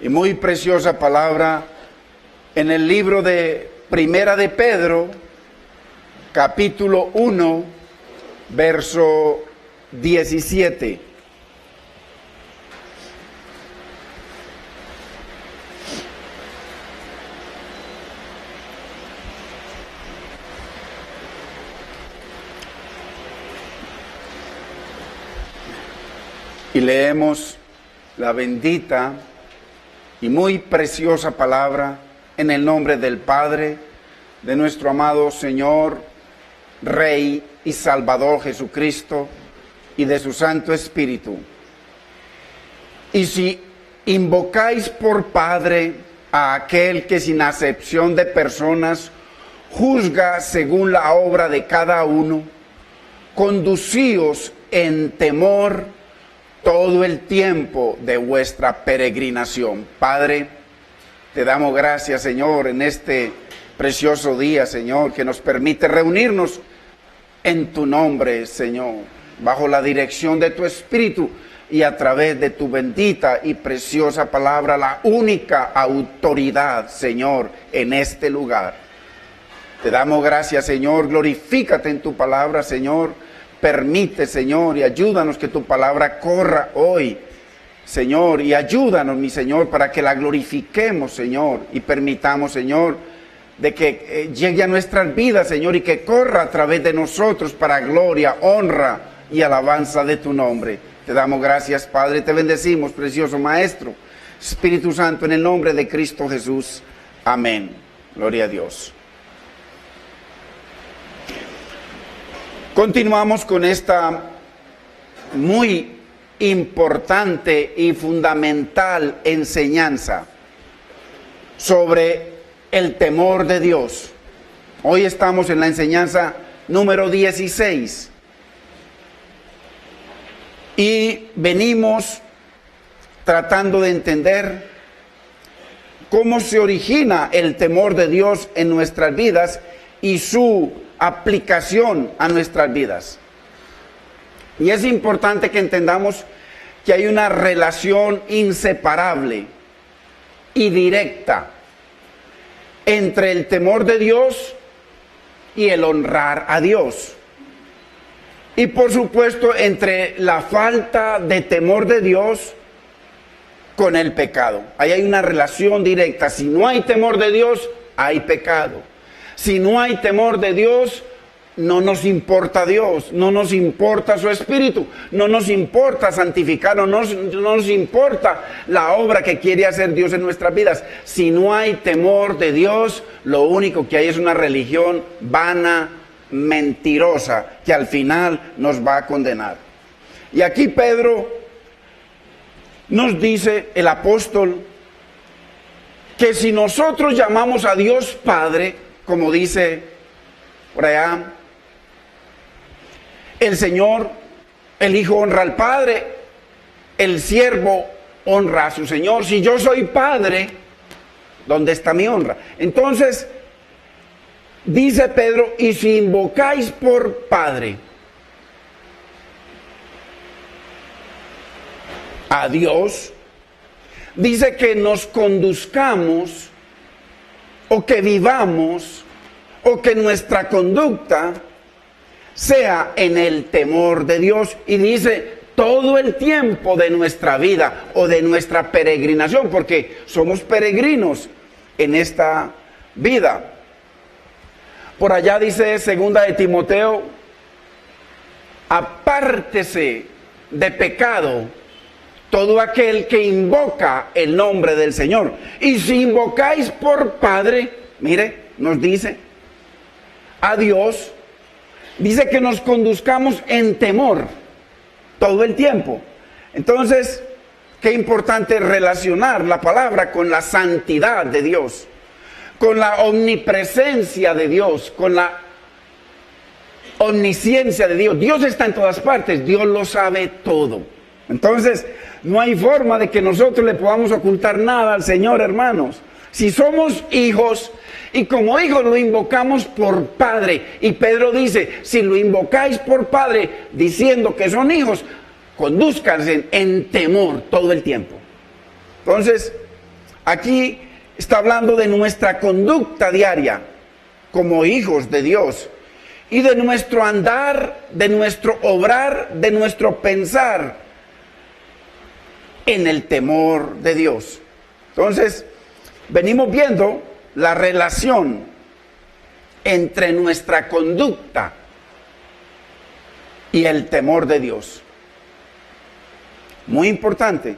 y muy preciosa palabra en el libro de Primera de Pedro, capítulo 1, verso 17. Y leemos la bendita y muy preciosa palabra en el nombre del Padre, de nuestro amado Señor, Rey y Salvador Jesucristo, y de su Santo Espíritu. Y si invocáis por Padre a aquel que sin acepción de personas juzga según la obra de cada uno, conducíos en temor todo el tiempo de vuestra peregrinación. Padre, te damos gracias, Señor, en este precioso día, Señor, que nos permite reunirnos en tu nombre, Señor, bajo la dirección de tu Espíritu y a través de tu bendita y preciosa palabra, la única autoridad, Señor, en este lugar. Te damos gracias, Señor, glorifícate en tu palabra, Señor. Permite, Señor, y ayúdanos que tu palabra corra hoy, Señor, y ayúdanos, mi Señor, para que la glorifiquemos, Señor, y permitamos, Señor, de que llegue a nuestras vidas, Señor, y que corra a través de nosotros para gloria, honra y alabanza de tu nombre. Te damos gracias, Padre, te bendecimos, precioso Maestro, Espíritu Santo, en el nombre de Cristo Jesús. Amén. Gloria a Dios. Continuamos con esta muy importante y fundamental enseñanza sobre el temor de Dios. Hoy estamos en la enseñanza número 16 y venimos tratando de entender cómo se origina el temor de Dios en nuestras vidas y su aplicación a nuestras vidas. Y es importante que entendamos que hay una relación inseparable y directa entre el temor de Dios y el honrar a Dios. Y por supuesto entre la falta de temor de Dios con el pecado. Ahí hay una relación directa. Si no hay temor de Dios, hay pecado. Si no hay temor de Dios, no nos importa Dios, no nos importa su Espíritu, no nos importa santificarnos, no nos importa la obra que quiere hacer Dios en nuestras vidas. Si no hay temor de Dios, lo único que hay es una religión vana, mentirosa, que al final nos va a condenar. Y aquí Pedro nos dice, el apóstol, que si nosotros llamamos a Dios Padre, como dice por allá, el Señor, el Hijo honra al Padre, el siervo honra a su Señor. Si yo soy Padre, ¿dónde está mi honra? Entonces, dice Pedro, y si invocáis por Padre a Dios, dice que nos conduzcamos o que vivamos, o que nuestra conducta sea en el temor de Dios. Y dice, todo el tiempo de nuestra vida o de nuestra peregrinación, porque somos peregrinos en esta vida. Por allá dice segunda de Timoteo, apártese de pecado todo aquel que invoca el nombre del Señor. Y si invocáis por Padre, mire, nos dice, a Dios, dice que nos conduzcamos en temor todo el tiempo. Entonces, qué importante relacionar la palabra con la santidad de Dios, con la omnipresencia de Dios, con la omnisciencia de Dios. Dios está en todas partes, Dios lo sabe todo. Entonces, no hay forma de que nosotros le podamos ocultar nada al Señor, hermanos. Si somos hijos, y como hijos lo invocamos por Padre, y Pedro dice, si lo invocáis por Padre, diciendo que son hijos, condúzcanse en temor todo el tiempo. Entonces, Aquí está hablando de nuestra conducta diaria como hijos de Dios y de nuestro andar, de nuestro obrar, de nuestro pensar en el temor de Dios. Entonces, venimos viendo la relación entre nuestra conducta y el temor de Dios. Muy importante.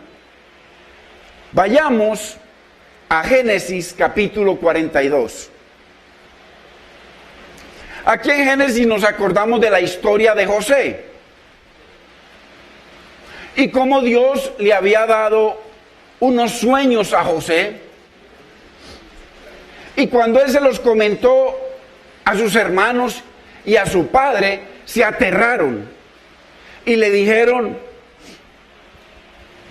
Vayamos a Génesis capítulo 42. Aquí en Génesis nos acordamos de la historia de José y cómo Dios le había dado unos sueños a José, y cuando él se los comentó a sus hermanos y a su padre, se aterraron y le dijeron: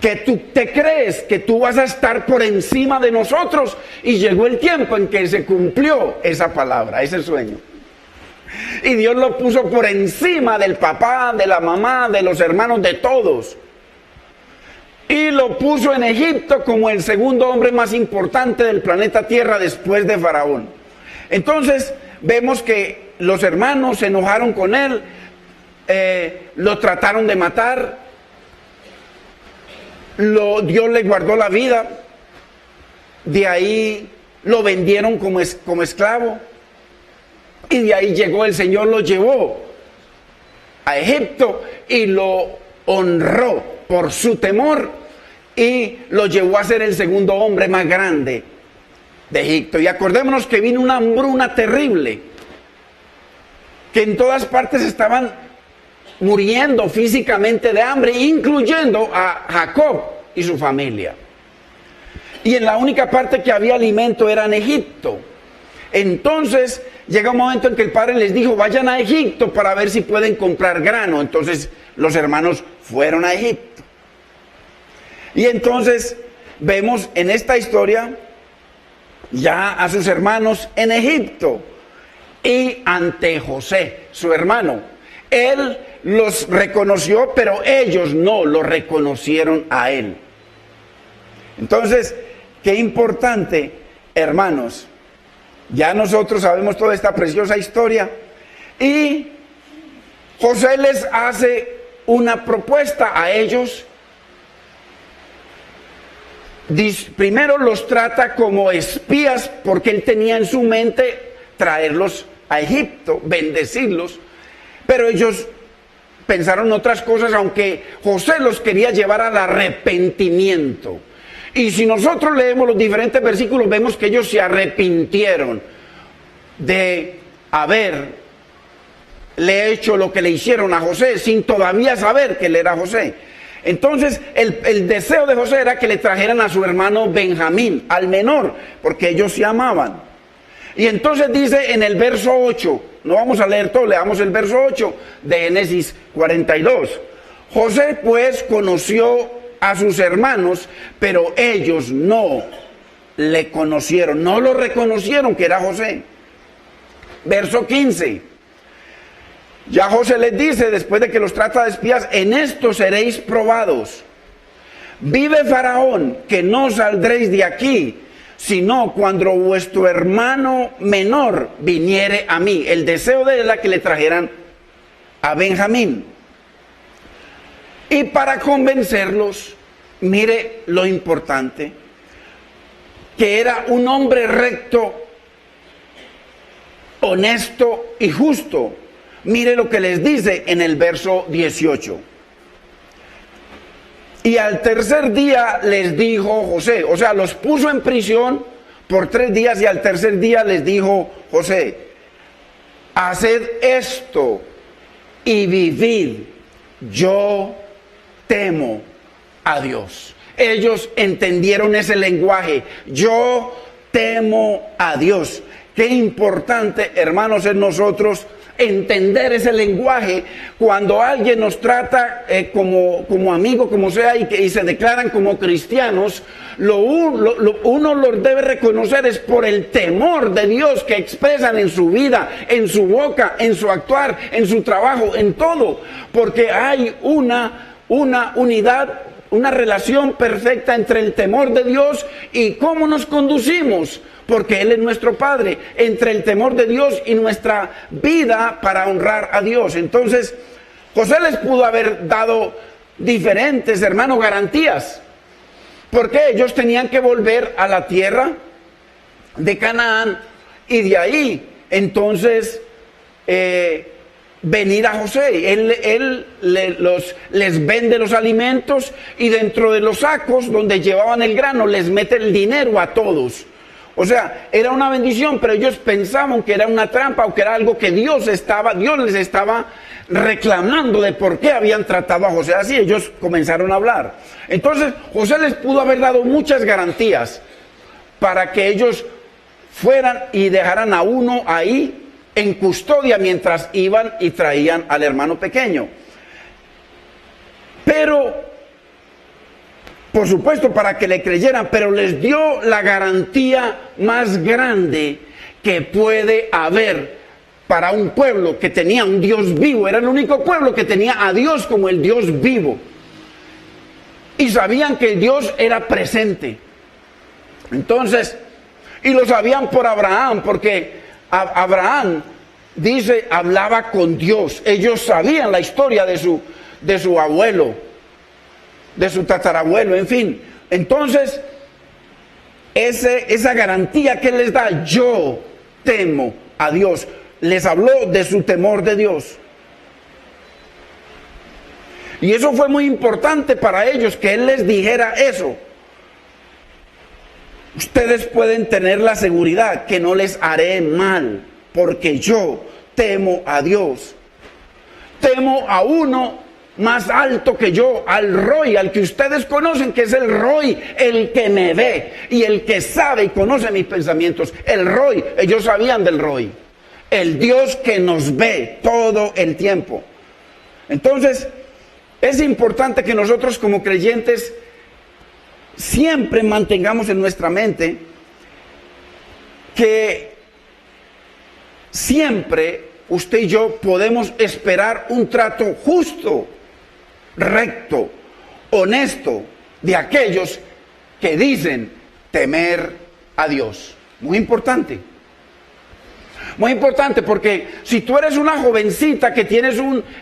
que tú te crees que tú vas a estar por encima de nosotros. Y llegó el tiempo en que se cumplió esa palabra, ese sueño. Y Dios lo puso por encima del papá, de la mamá, de los hermanos, de todos. Y lo puso en Egipto como el segundo hombre más importante del planeta Tierra después de Faraón. Entonces vemos que los hermanos se enojaron con él, lo trataron de matar. Dios le guardó la vida, de ahí lo vendieron como esclavo, y de ahí llegó el Señor, lo llevó a Egipto y lo honró por su temor y lo llevó a ser el segundo hombre más grande de Egipto. Y acordémonos que vino una hambruna terrible, que en todas partes estaban muriendo físicamente de hambre, incluyendo a Jacob y su familia. Y en la única parte que había alimento era en Egipto. Entonces llega un momento en que el padre les dijo: vayan a Egipto para ver si pueden comprar grano. Entonces los hermanos fueron a Egipto. Y entonces vemos en esta historia ya a sus hermanos en Egipto y ante José, su hermano. Él los reconoció, pero ellos no lo reconocieron a él. Entonces, qué importante, hermanos. Ya nosotros sabemos toda esta preciosa historia. Y José les hace una propuesta a ellos. Primero los trata como espías, porque él tenía en su mente traerlos a Egipto, bendecirlos. Pero ellos pensaron otras cosas, aunque José los quería llevar al arrepentimiento. Y si nosotros leemos los diferentes versículos, vemos que ellos se arrepintieron de haberle hecho lo que le hicieron a José, sin todavía saber que él era José. Entonces, el deseo de José era que le trajeran a su hermano Benjamín, al menor, porque ellos se amaban. Y entonces dice en el verso 8, no vamos a leer todo, leamos el verso 8 de Génesis 42. José pues conoció a sus hermanos, pero ellos no le conocieron, no lo reconocieron que era José. Verso 15. Ya José les dice, después de que los trata de espías: en esto seréis probados. Vive Faraón, que no saldréis de aquí, sino cuando vuestro hermano menor viniere a mí. El deseo de él era que le trajeran a Benjamín. Y para convencerlos, mire lo importante, que era un hombre recto, honesto y justo. Mire lo que les dice en el verso 18. Y al tercer día les dijo José, o sea, los puso en prisión por 3 días, y al tercer día les dijo José: haced esto y vivid, yo temo a Dios. Ellos entendieron ese lenguaje: yo temo a Dios. Qué importante, hermanos, en nosotros entender ese lenguaje cuando alguien nos trata como amigo, como sea, y se declaran como cristianos. Uno los debe reconocer es por el temor de Dios que expresan en su vida, en su boca, en su actuar, en su trabajo, en todo, porque hay una unidad una relación perfecta entre el temor de Dios y cómo nos conducimos, porque Él es nuestro Padre, entre el temor de Dios y nuestra vida para honrar a Dios. Entonces, José les pudo haber dado diferentes, hermanos, garantías, porque ellos tenían que volver a la tierra de Canaán y de ahí, entonces, venir a José. Él les vende los alimentos y dentro de los sacos donde llevaban el grano les mete el dinero a todos. O sea, era una bendición, pero ellos pensaban que era una trampa o que era algo que Dios les estaba reclamando de por qué habían tratado a José así. Ellos comenzaron a hablar. Entonces, José les pudo haber dado muchas garantías para que ellos fueran y dejaran a uno ahí en custodia mientras iban y traían al hermano pequeño. Pero, por supuesto, para que le creyeran, pero les dio la garantía más grande que puede haber para un pueblo que tenía un Dios vivo. Era el único pueblo que tenía a Dios como el Dios vivo. Y sabían que Dios era presente. Entonces, y lo sabían por Abraham, porque Abraham, dice, hablaba con Dios. Ellos sabían la historia de su abuelo, de su tatarabuelo, en fin. Entonces, esa garantía que les da, yo temo a Dios, les habló de su temor de Dios. Y eso fue muy importante para ellos, que Él les dijera eso. Ustedes pueden tener la seguridad que no les haré mal, porque yo temo a Dios. Temo a uno más alto que yo, al Roy, al que ustedes conocen, que es el Roy, el que me ve y el que sabe y conoce mis pensamientos. El Roy, ellos sabían del Roy, el Dios que nos ve todo el tiempo. Entonces, es importante que nosotros como creyentes siempre mantengamos en nuestra mente que siempre usted y yo podemos esperar un trato justo, recto, honesto de aquellos que dicen temer a Dios. Muy importante. Muy importante, porque si tú eres una jovencita que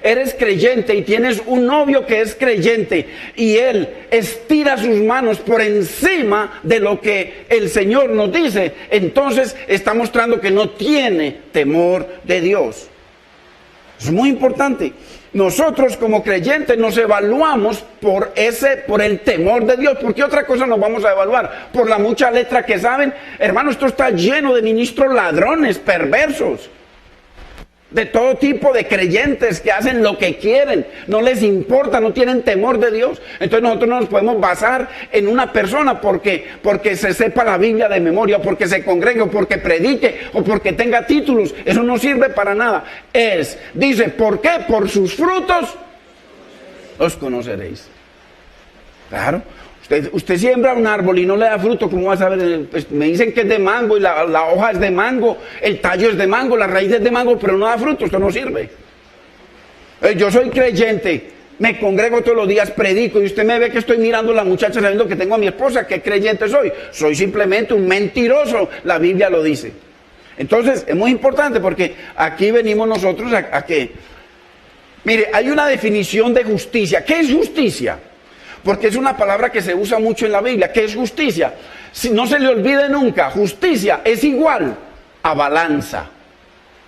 eres creyente y tienes un novio que es creyente y él estira sus manos por encima de lo que el Señor nos dice, entonces está mostrando que no tiene temor de Dios. Es muy importante. Nosotros como creyentes nos evaluamos por el temor de Dios. ¿Por qué otra cosa nos vamos a evaluar? Por la mucha letra que saben. Hermano, esto está lleno de ministros ladrones, perversos. De todo tipo de creyentes que hacen lo que quieren. No les importa, no tienen temor de Dios. Entonces nosotros no nos podemos basar en una persona porque se sepa la Biblia de memoria, o porque se congregue, o porque predique, o porque tenga títulos. Eso no sirve para nada. Dice, ¿por qué? Por sus frutos los conoceréis. Claro. Usted siembra un árbol y no le da fruto, ¿cómo va a saber? Pues me dicen que es de mango y la hoja es de mango, el tallo es de mango, la raíz es de mango, pero no da fruto, esto no sirve. Yo soy creyente, me congrego todos los días, predico, y usted me ve que estoy mirando a la muchacha sabiendo que tengo a mi esposa. ¿Qué creyente soy? Soy simplemente un mentiroso, la Biblia lo dice. Entonces, es muy importante porque aquí venimos nosotros a que... Mire, hay una definición de justicia. ¿Qué es justicia? Porque es una palabra que se usa mucho en la Biblia. ¿Qué es justicia? Si no se le olvide nunca, justicia es igual a balanza.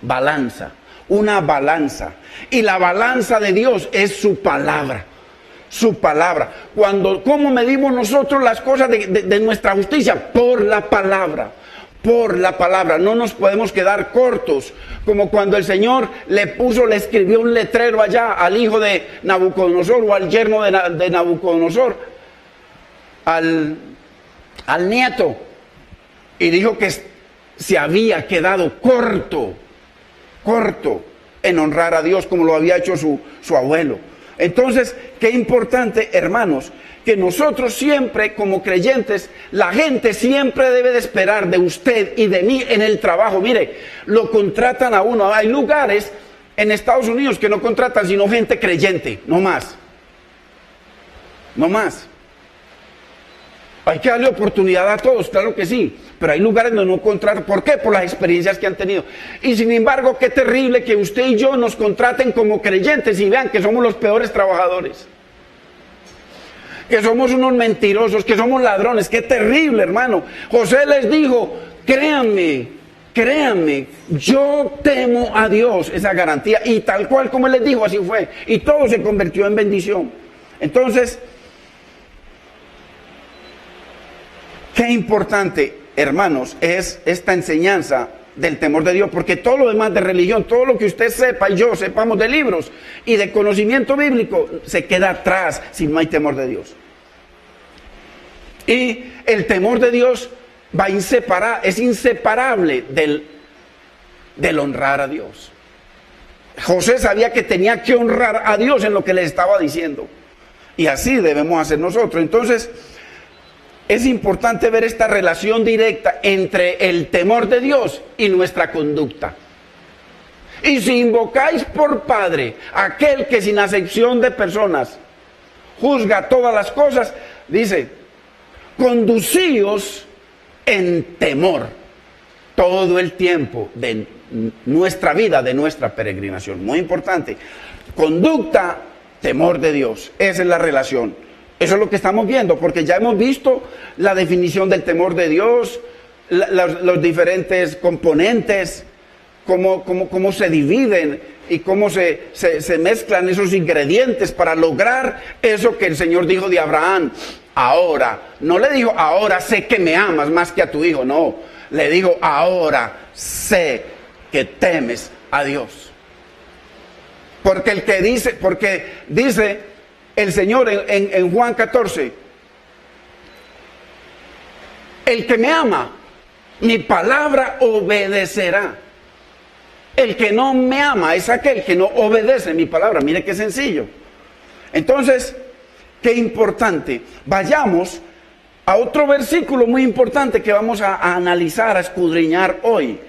Balanza. Una balanza. Y la balanza de Dios es su palabra. Su palabra. ¿Cómo medimos nosotros las cosas de nuestra justicia? Por la palabra. Por la palabra. No nos podemos quedar cortos, como cuando el Señor le escribió un letrero allá al hijo de Nabucodonosor, o al yerno de Nabucodonosor, al nieto, y dijo que se había quedado corto en honrar a Dios como lo había hecho su abuelo. Entonces, qué importante, hermanos, que nosotros siempre como creyentes, la gente siempre debe de esperar de usted y de mí en el trabajo. Mire, lo contratan a uno. Hay lugares en Estados Unidos que no contratan sino gente creyente, no más. No más. Hay que darle oportunidad a todos, claro que sí, pero hay lugares donde no encontrar. ¿Por qué? Por las experiencias que han tenido. Y sin embargo, qué terrible que usted y yo nos contraten como creyentes y vean que somos los peores trabajadores, que somos unos mentirosos, que somos ladrones. Qué terrible, hermano. José les dijo, créanme, yo temo a Dios, esa garantía. Y tal cual como él les dijo, así fue. Y todo se convirtió en bendición. Entonces, qué importante, hermanos, es esta enseñanza del temor de Dios, porque todo lo demás de religión, todo lo que usted sepa y yo sepamos de libros y de conocimiento bíblico, se queda atrás si no hay temor de Dios. Y el temor de Dios es inseparable del honrar a Dios. José sabía que tenía que honrar a Dios en lo que le estaba diciendo. Y así debemos hacer nosotros. Entonces, es importante ver esta relación directa entre el temor de Dios y nuestra conducta. Y si invocáis por Padre aquel que sin acepción de personas juzga todas las cosas, dice, conducíos en temor todo el tiempo de nuestra vida, de nuestra peregrinación. Muy importante. Conducta, temor de Dios. Esa es la relación. Eso es lo que estamos viendo, porque ya hemos visto la definición del temor de Dios, los diferentes componentes, cómo se dividen y cómo se mezclan esos ingredientes para lograr eso que el Señor dijo de Abraham. Ahora, no le dijo, ahora sé que me amas más que a tu hijo, no. Le dijo, ahora sé que temes a Dios. Porque dice el Señor en Juan 14, el que me ama, mi palabra obedecerá. El que no me ama es aquel que no obedece mi palabra. Mire qué sencillo. Entonces, qué importante. Vayamos a otro versículo muy importante que vamos a analizar, a escudriñar hoy.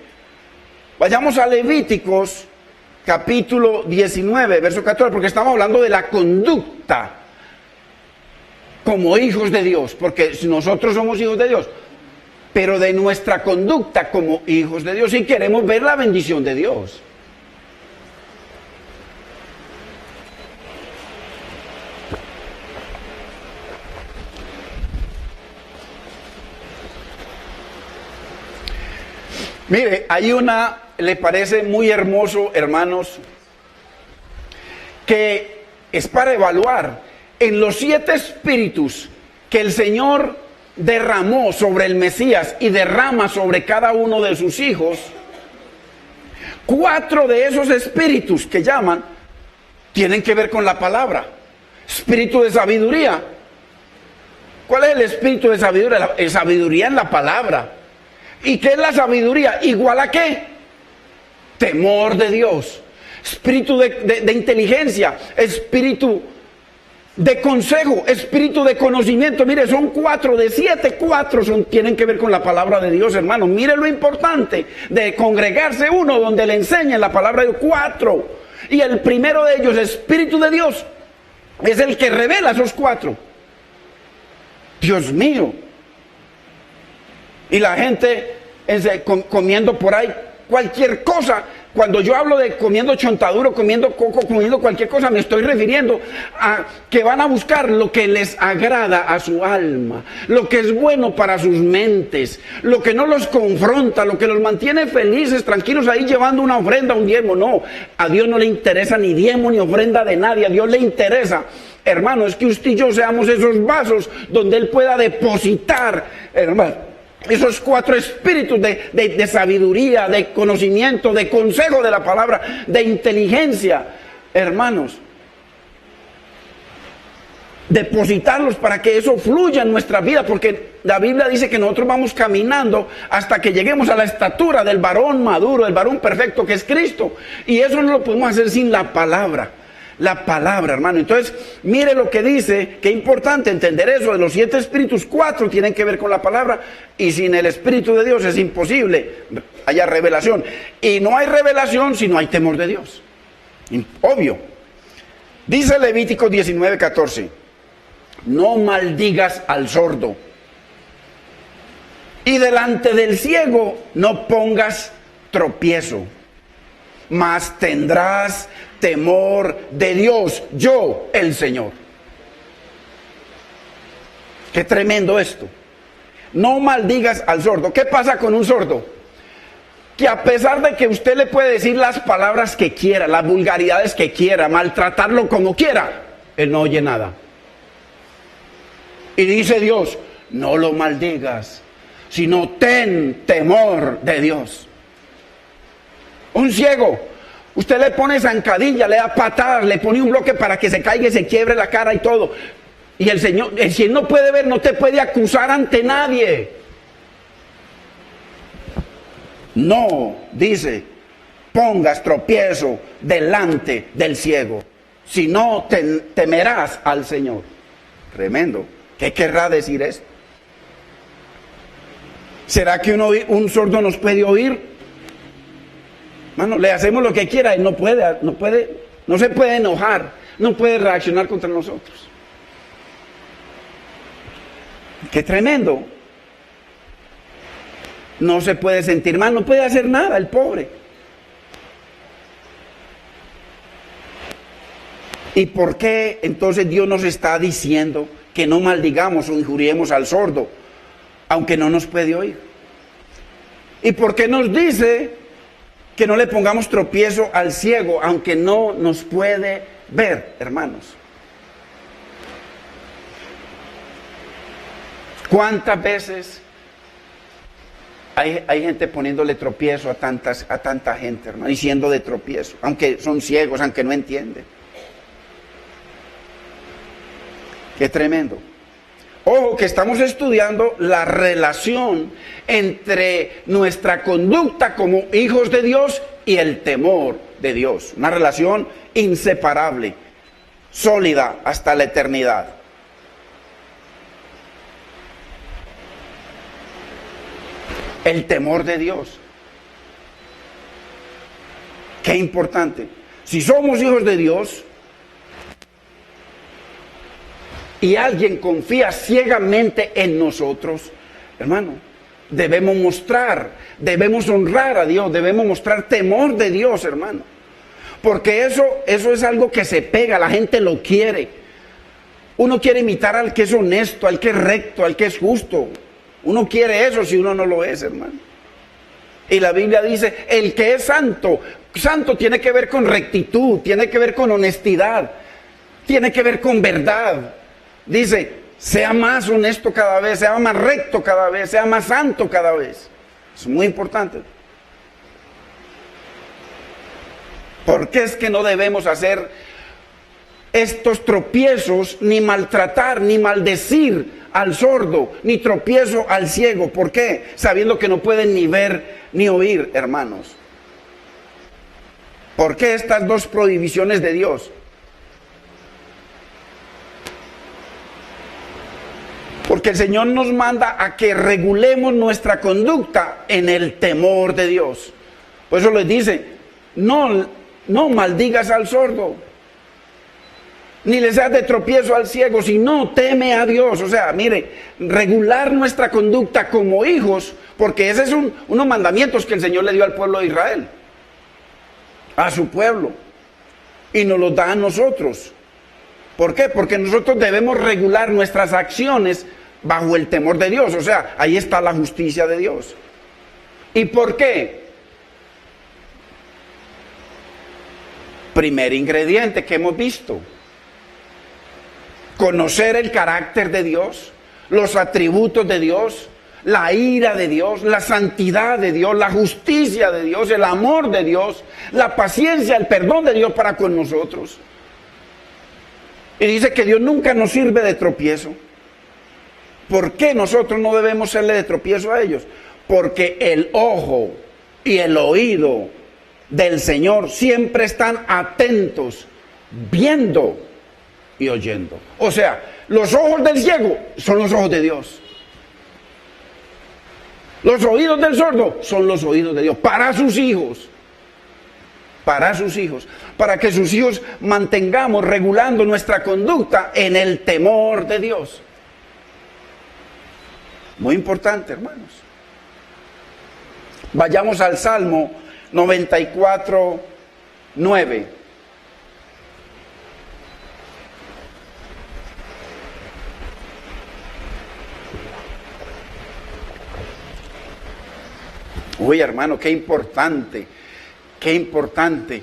Vayamos a Levíticos capítulo 19, verso 14, porque estamos hablando de la conducta como hijos de Dios, porque nosotros somos hijos de Dios, pero de nuestra conducta como hijos de Dios, y queremos ver la bendición de Dios. Mire, le parece muy hermoso, hermanos, que es para evaluar en los 7 espíritus que el Señor derramó sobre el Mesías y derrama sobre cada uno de sus hijos. 4 de esos espíritus que llaman tienen que ver con la palabra. Espíritu de sabiduría. ¿Cuál es el espíritu de sabiduría? La sabiduría en la palabra. ¿Y qué es la sabiduría? ¿Igual a qué? Temor de Dios. Espíritu de inteligencia. Espíritu de consejo. Espíritu de conocimiento. Mire, son 4 de 7. 4 tienen que ver con la palabra de Dios, hermano. Mire lo importante de congregarse uno donde le enseñen la palabra de Dios. 4. Y el primero de ellos, Espíritu de Dios, es el que revela esos 4. Dios mío. Y la gente comiendo por ahí cualquier cosa. Cuando yo hablo de comiendo chontaduro, comiendo coco, comiendo cualquier cosa, me estoy refiriendo a que van a buscar lo que les agrada a su alma, lo que es bueno para sus mentes, lo que no los confronta, lo que los mantiene felices, tranquilos ahí llevando una ofrenda, un diezmo. No, a Dios no le interesa ni diezmo ni ofrenda de nadie. A Dios le interesa, hermano, es que usted y yo seamos esos vasos donde Él pueda depositar, hermano, esos 4 espíritus de sabiduría, de conocimiento, de consejo de la palabra, de inteligencia, hermanos. Depositarlos para que eso fluya en nuestra vida, porque la Biblia dice que nosotros vamos caminando hasta que lleguemos a la estatura del varón maduro, del varón perfecto que es Cristo. Y eso no lo podemos hacer sin la palabra. La palabra, hermano. Entonces, mire lo que dice, que es importante entender eso. De los 7 espíritus, 4 tienen que ver con la palabra, y sin el Espíritu de Dios es imposible haya revelación. Y no hay revelación si no hay temor de Dios. Obvio. Dice Levítico 19:14, no maldigas al sordo, Y delante del ciego no pongas tropiezo, mas tendrás temor de Dios, yo, el Señor. Qué tremendo esto. No maldigas al sordo. ¿Qué pasa con un sordo? Que a pesar de que usted le puede decir las palabras que quiera, las vulgaridades que quiera, maltratarlo como quiera, él no oye nada. Y dice Dios, no lo maldigas, sino ten temor de Dios. Un ciego, usted le pone zancadilla, le da patadas, le pone un bloque para que se caiga y se quiebre la cara y todo. Y el Señor, si él no puede ver, no te puede acusar ante nadie. No, dice, pongas tropiezo delante del ciego, si no temerás al Señor. Tremendo. ¿Qué querrá decir esto? ¿Será que un sordo nos puede oír? Mano, le hacemos lo que quiera y no se puede enojar, no puede reaccionar contra nosotros. Qué tremendo. No se puede sentir mal, no puede hacer nada el pobre. ¿Y por qué entonces Dios nos está diciendo que no maldigamos o injuriemos al sordo, aunque no nos puede oír? ¿Y por qué nos dice que no le pongamos tropiezo al ciego, aunque no nos puede ver, hermanos? ¿Cuántas veces hay gente poniéndole tropiezo a tanta gente, hermano, diciendo de tropiezo, aunque son ciegos, aunque no entienden? Qué tremendo. Ojo, que estamos estudiando la relación entre nuestra conducta como hijos de Dios y el temor de Dios. Una relación inseparable, sólida hasta la eternidad. El temor de Dios. Qué importante. Si somos hijos de Dios y alguien confía ciegamente en nosotros, hermano, debemos honrar a Dios, debemos mostrar temor de Dios, hermano. Porque eso es algo que se pega, la gente lo quiere. Uno quiere imitar al que es honesto, al que es recto, al que es justo. Uno quiere eso si uno no lo es, hermano. Y la Biblia dice, el que es santo, santo tiene que ver con rectitud, tiene que ver con honestidad, tiene que ver con verdad. Dice, sea más honesto cada vez, sea más recto cada vez, sea más santo cada vez. Es muy importante. ¿Por qué es que no debemos hacer estos tropiezos, ni maltratar, ni maldecir al sordo, ni tropiezo al ciego? ¿Por qué? Sabiendo que no pueden ni ver ni oír, hermanos. ¿Por qué estas dos prohibiciones de Dios? Porque el Señor nos manda a que regulemos nuestra conducta en el temor de Dios. Por eso les dice, no maldigas al sordo, ni le seas de tropiezo al ciego, sino teme a Dios. O sea, mire, regular nuestra conducta como hijos, porque ese es unos mandamientos que el Señor le dio al pueblo de Israel, a su pueblo, y nos los da a nosotros. ¿Por qué? Porque nosotros debemos regular nuestras acciones bajo el temor de Dios. O sea, ahí está la justicia de Dios. ¿Y por qué? Primer ingrediente que hemos visto: conocer el carácter de Dios, los atributos de Dios, la ira de Dios, la santidad de Dios, la justicia de Dios, el amor de Dios, la paciencia, el perdón de Dios para con nosotros. Y dice que Dios nunca nos sirve de tropiezo. ¿Por qué nosotros no debemos serle de tropiezo a ellos? Porque el ojo y el oído del Señor siempre están atentos, viendo y oyendo. O sea, los ojos del ciego son los ojos de Dios. Los oídos del sordo son los oídos de Dios para sus hijos. Para sus hijos. Para que sus hijos mantengamos regulando nuestra conducta en el temor de Dios. Muy importante, hermanos. Vayamos al Salmo 94, 9. Uy, hermano, qué importante, qué importante.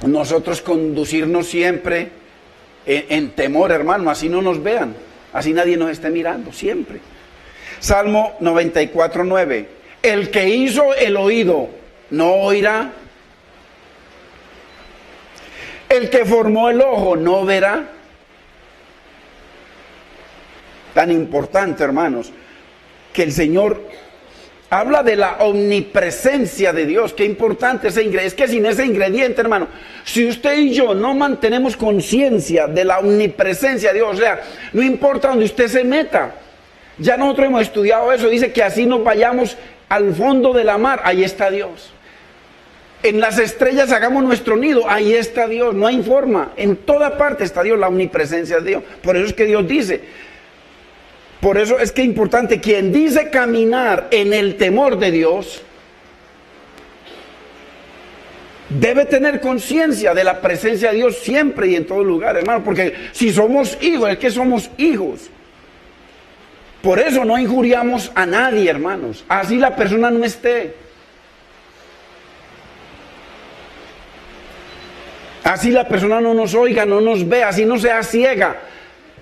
Nosotros conducirnos siempre en temor, hermano, así no nos vean, así nadie nos esté mirando, siempre. Salmo 94, 9. El que hizo el oído, ¿no oirá? El que formó el ojo, ¿no verá? Tan importante, hermanos, que el Señor habla de la omnipresencia de Dios. Qué importante ese ingrediente. Es que sin ese ingrediente, hermano, si usted y yo no mantenemos conciencia de la omnipresencia de Dios, o sea, no importa donde usted se meta. Ya nosotros hemos estudiado eso. Dice que así nos vayamos al fondo de la mar, ahí está Dios. En las estrellas hagamos nuestro nido, ahí está Dios. No hay forma. En toda parte está Dios, la omnipresencia de Dios. Por eso es que Dios dice... Por eso es que es importante, quien dice caminar en el temor de Dios, debe tener conciencia de la presencia de Dios siempre y en todo lugar, hermano, porque si somos hijos, es que somos hijos. Por eso no injuriamos a nadie, hermanos, así la persona no esté. Así la persona no nos oiga, no nos vea, así no sea ciega.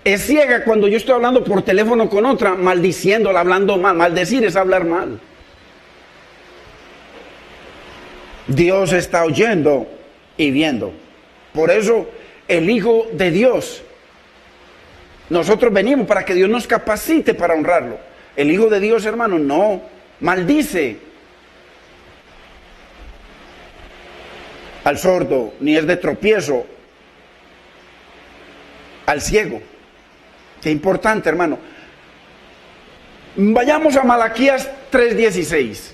Es ciega cuando yo estoy hablando por teléfono con otra, maldiciéndola, hablando mal. Maldecir es hablar mal. Dios está oyendo y viendo. Por eso el Hijo de Dios, nosotros venimos para que Dios nos capacite para honrarlo. El Hijo de Dios, hermano, no maldice al sordo, ni es de tropiezo al ciego. Qué importante, hermano. Vayamos a Malaquías 3:16.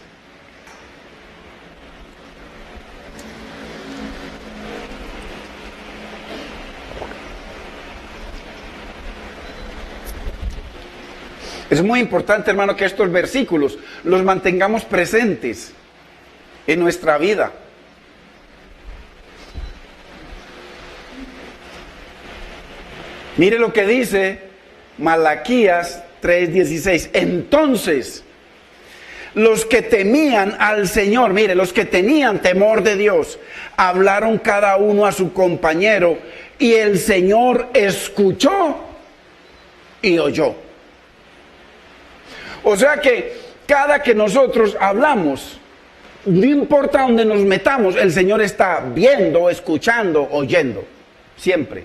Es muy importante, hermano, que estos versículos los mantengamos presentes en nuestra vida. Mire lo que dice Malaquías 3:16. Entonces, los que temían al Señor, mire, los que tenían temor de Dios, hablaron cada uno a su compañero, y el Señor escuchó y oyó. O sea que cada que nosotros hablamos, no importa dónde nos metamos, el Señor está viendo, escuchando, oyendo, siempre.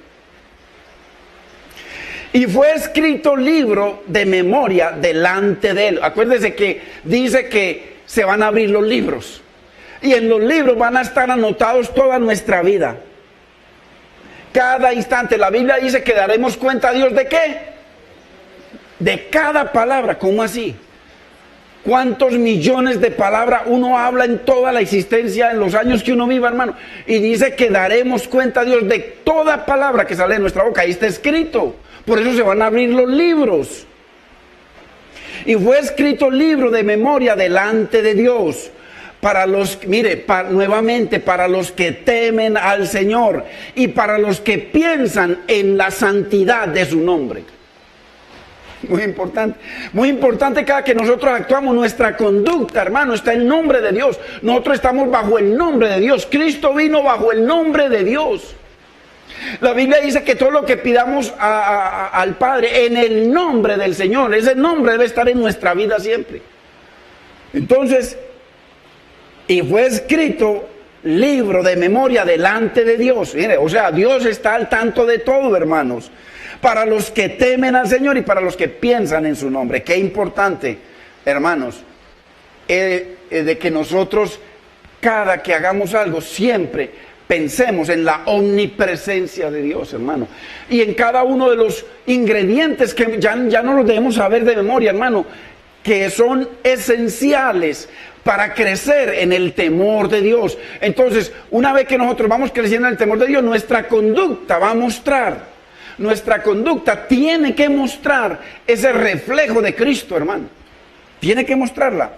Y fue escrito libro de memoria delante de él. Acuérdese que dice que se van a abrir los libros. Y en los libros van a estar anotados toda nuestra vida. Cada instante. La Biblia dice que daremos cuenta a Dios ¿de qué? De cada palabra. ¿Cómo así? ¿Cuántos millones de palabras uno habla en toda la existencia, en los años que uno viva, hermano? Y dice que daremos cuenta a Dios de toda palabra que sale de nuestra boca. Ahí está escrito. Por eso se van a abrir los libros. Y fue escrito libro de memoria delante de Dios. Para los, mire, nuevamente, para los que temen al Señor y para los que piensan en la santidad de su nombre. Muy importante cada que nosotros actuamos, nuestra conducta, hermano, está en nombre de Dios. Nosotros estamos bajo el nombre de Dios. Cristo vino bajo el nombre de Dios. La Biblia dice que todo lo que pidamos al Padre en el nombre del Señor, ese nombre debe estar en nuestra vida siempre. Entonces, y fue escrito libro de memoria delante de Dios. Mire, o sea, Dios está al tanto de todo, hermanos. Para los que temen al Señor y para los que piensan en su nombre. Qué importante, hermanos, de que nosotros, cada que hagamos algo, siempre pensemos en la omnipresencia de Dios, hermano. Y en cada uno de los ingredientes que ya no los debemos saber de memoria, hermano, que son esenciales para crecer en el temor de Dios. Entonces, una vez que nosotros vamos creciendo en el temor de Dios, nuestra conducta va a mostrar. Nuestra conducta tiene que mostrar ese reflejo de Cristo, hermano. Tiene que mostrarla.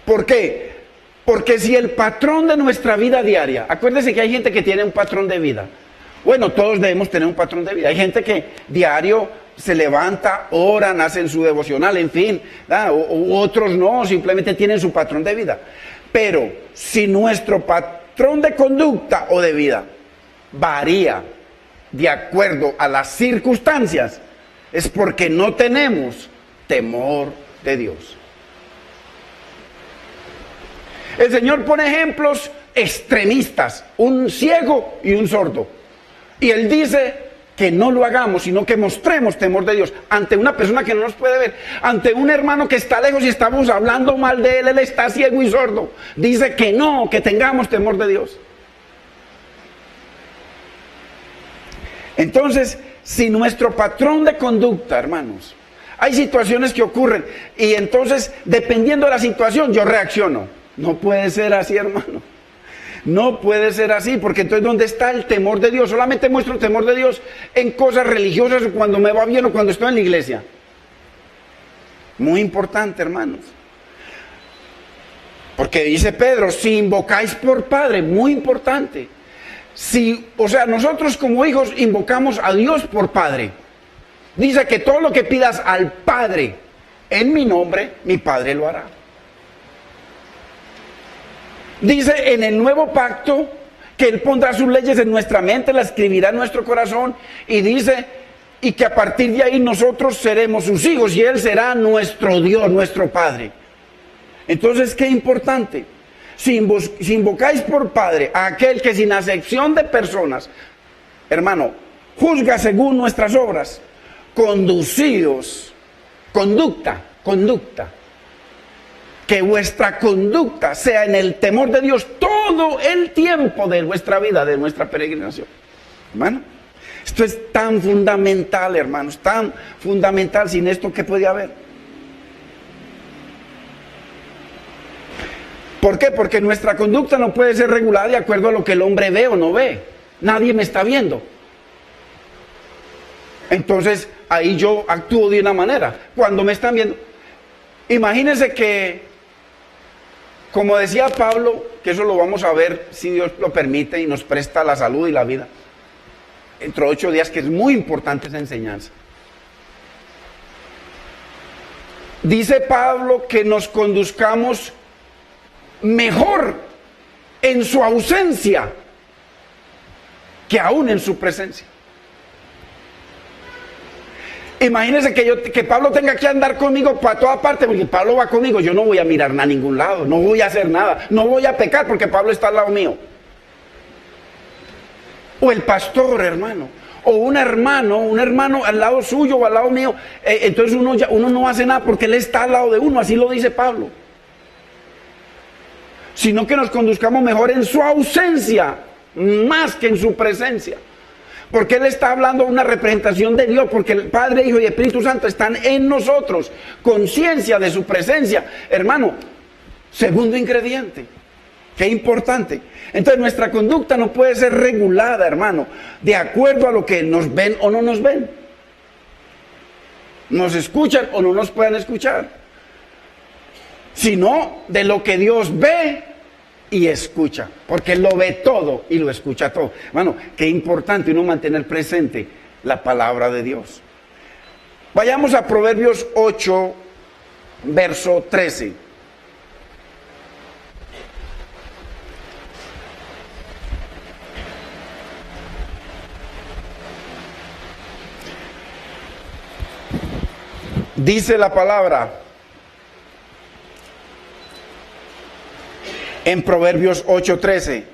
¿Por qué? Porque si el patrón de nuestra vida diaria, acuérdese que hay gente que tiene un patrón de vida. Bueno, todos debemos tener un patrón de vida. Hay gente que diario se levanta, oran, hacen su devocional, en fin, u otros no, simplemente tienen su patrón de vida. Pero si nuestro patrón de conducta o de vida varía de acuerdo a las circunstancias, es porque no tenemos temor de Dios. El Señor pone ejemplos extremistas, un ciego y un sordo. Y Él dice que no lo hagamos, sino que mostremos temor de Dios ante una persona que no nos puede ver, ante un hermano que está lejos y estamos hablando mal de él, él está ciego y sordo. Dice que no, que tengamos temor de Dios. Entonces, si nuestro patrón de conducta, hermanos, hay situaciones que ocurren y entonces, dependiendo de la situación, yo reacciono. No puede ser así, hermano. No puede ser así, porque entonces ¿dónde está el temor de Dios? Solamente muestro el temor de Dios en cosas religiosas o cuando me va bien o cuando estoy en la iglesia. Muy importante, hermanos. Porque dice Pedro, si invocáis por Padre, muy importante. O sea, nosotros como hijos invocamos a Dios por Padre. Dice que todo lo que pidas al Padre en mi nombre, mi Padre lo hará. Dice en el nuevo pacto que Él pondrá sus leyes en nuestra mente, las escribirá en nuestro corazón, y dice, y que a partir de ahí nosotros seremos sus hijos y Él será nuestro Dios, nuestro Padre. Entonces, qué importante, si invocáis por Padre a aquel que sin acepción de personas, hermano, juzga según nuestras obras, conducidos, conducta, que vuestra conducta sea en el temor de Dios todo el tiempo de vuestra vida, de nuestra peregrinación. Hermano, esto es tan fundamental, hermanos, tan fundamental. Sin esto, ¿qué puede haber? ¿Por qué? Porque nuestra conducta no puede ser regulada de acuerdo a lo que el hombre ve o no ve. Nadie me está viendo. Entonces, ahí yo actúo de una manera. Cuando me están viendo, imagínense que, como decía Pablo, que eso lo vamos a ver si Dios lo permite y nos presta la salud y la vida, dentro de 8 días, que es muy importante esa enseñanza. Dice Pablo que nos conduzcamos mejor en su ausencia que aún en su presencia. Imagínense que Pablo tenga que andar conmigo para toda parte, porque Pablo va conmigo, yo no voy a mirar a ningún lado, no voy a hacer nada, no voy a pecar porque Pablo está al lado mío. O el pastor, hermano, o un hermano al lado suyo o al lado mío, entonces uno no hace nada porque él está al lado de uno, así lo dice Pablo. Sino que nos conduzcamos mejor en su ausencia, más que en su presencia. Porque Él está hablando de una representación de Dios, porque el Padre, Hijo y Espíritu Santo están en nosotros, conciencia de su presencia. Hermano, segundo ingrediente, qué importante. Entonces nuestra conducta no puede ser regulada, hermano, de acuerdo a lo que nos ven o no nos ven. Nos escuchan o no nos puedan escuchar. Sino de lo que Dios ve y escucha, porque Él lo ve todo y lo escucha todo. Hermano, qué importante uno mantener presente la palabra de Dios. Vayamos a Proverbios 8, verso 13. Dice la palabra en Proverbios 8:13,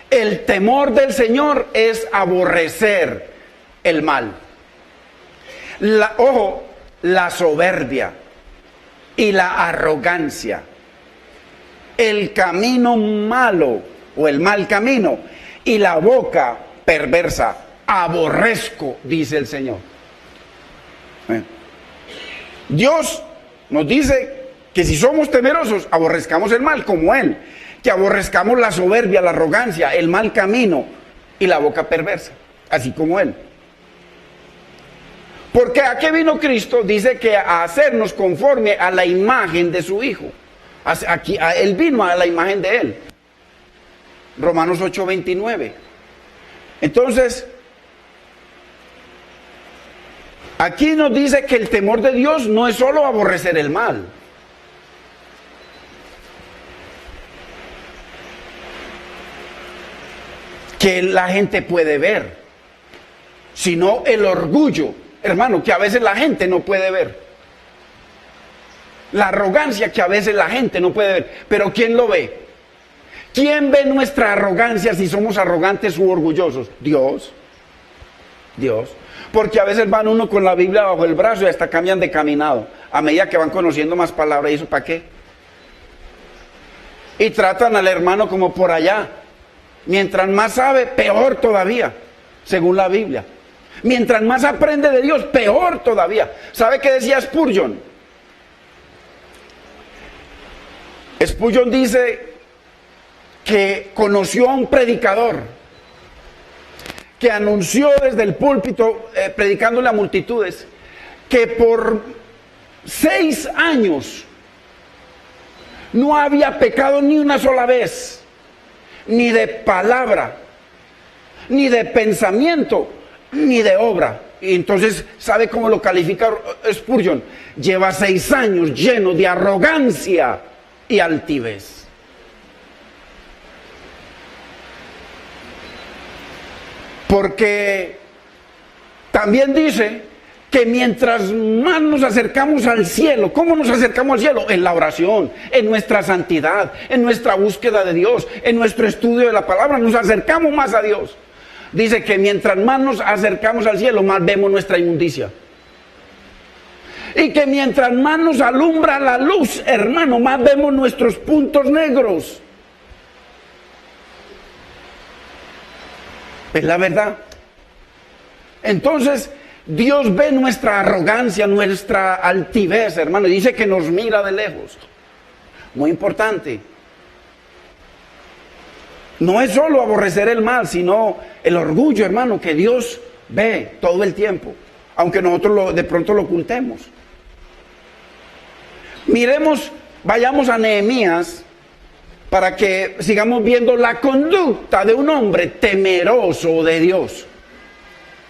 el temor del Señor es aborrecer el mal. La soberbia y la arrogancia, el camino malo o el mal camino y la boca perversa, aborrezco, dice el Señor. Dios nos dice que si somos temerosos, aborrezcamos el mal como Él, que aborrezcamos la soberbia, la arrogancia, el mal camino y la boca perversa, así como Él. Porque ¿a qué vino Cristo? Dice que a hacernos conforme a la imagen de su Hijo. Aquí, Él vino a la imagen de Él. Romanos 8:29. Entonces, aquí nos dice que el temor de Dios no es solo aborrecer el mal. Que la gente puede ver, sino el orgullo, hermano, que a veces la gente no puede ver. La arrogancia que a veces la gente no puede ver. Pero ¿quién lo ve? ¿Quién ve nuestra arrogancia si somos arrogantes u orgullosos? Dios. Dios. Porque a veces van uno con la Biblia bajo el brazo y hasta cambian de caminado. A medida que van conociendo más palabras, ¿y eso para qué? Y tratan al hermano como por allá. Mientras más sabe, peor todavía, según la Biblia. Mientras más aprende de Dios, peor todavía. ¿Sabe qué decía Spurgeon? Spurgeon dice que conoció a un predicador que anunció desde el púlpito, predicándole a multitudes, que por 6 años no había pecado ni una sola vez, ni de palabra, ni de pensamiento, ni de obra. Y entonces, ¿sabe cómo lo califica Spurgeon? Lleva 6 años lleno de arrogancia y altivez. Porque también dice que mientras más nos acercamos al cielo, ¿cómo nos acercamos al cielo? En la oración, en nuestra santidad, en nuestra búsqueda de Dios, en nuestro estudio de la palabra, nos acercamos más a Dios. Dice que mientras más nos acercamos al cielo, más vemos nuestra inmundicia. Y que mientras más nos alumbra la luz, hermano, más vemos nuestros puntos negros. Es la verdad. Entonces, Dios ve nuestra arrogancia, nuestra altivez, hermano, y dice que nos mira de lejos. Muy importante. No es solo aborrecer el mal, sino el orgullo, hermano, que Dios ve todo el tiempo, aunque nosotros de pronto lo ocultemos. Miremos, vayamos a Nehemías para que sigamos viendo la conducta de un hombre temeroso de Dios.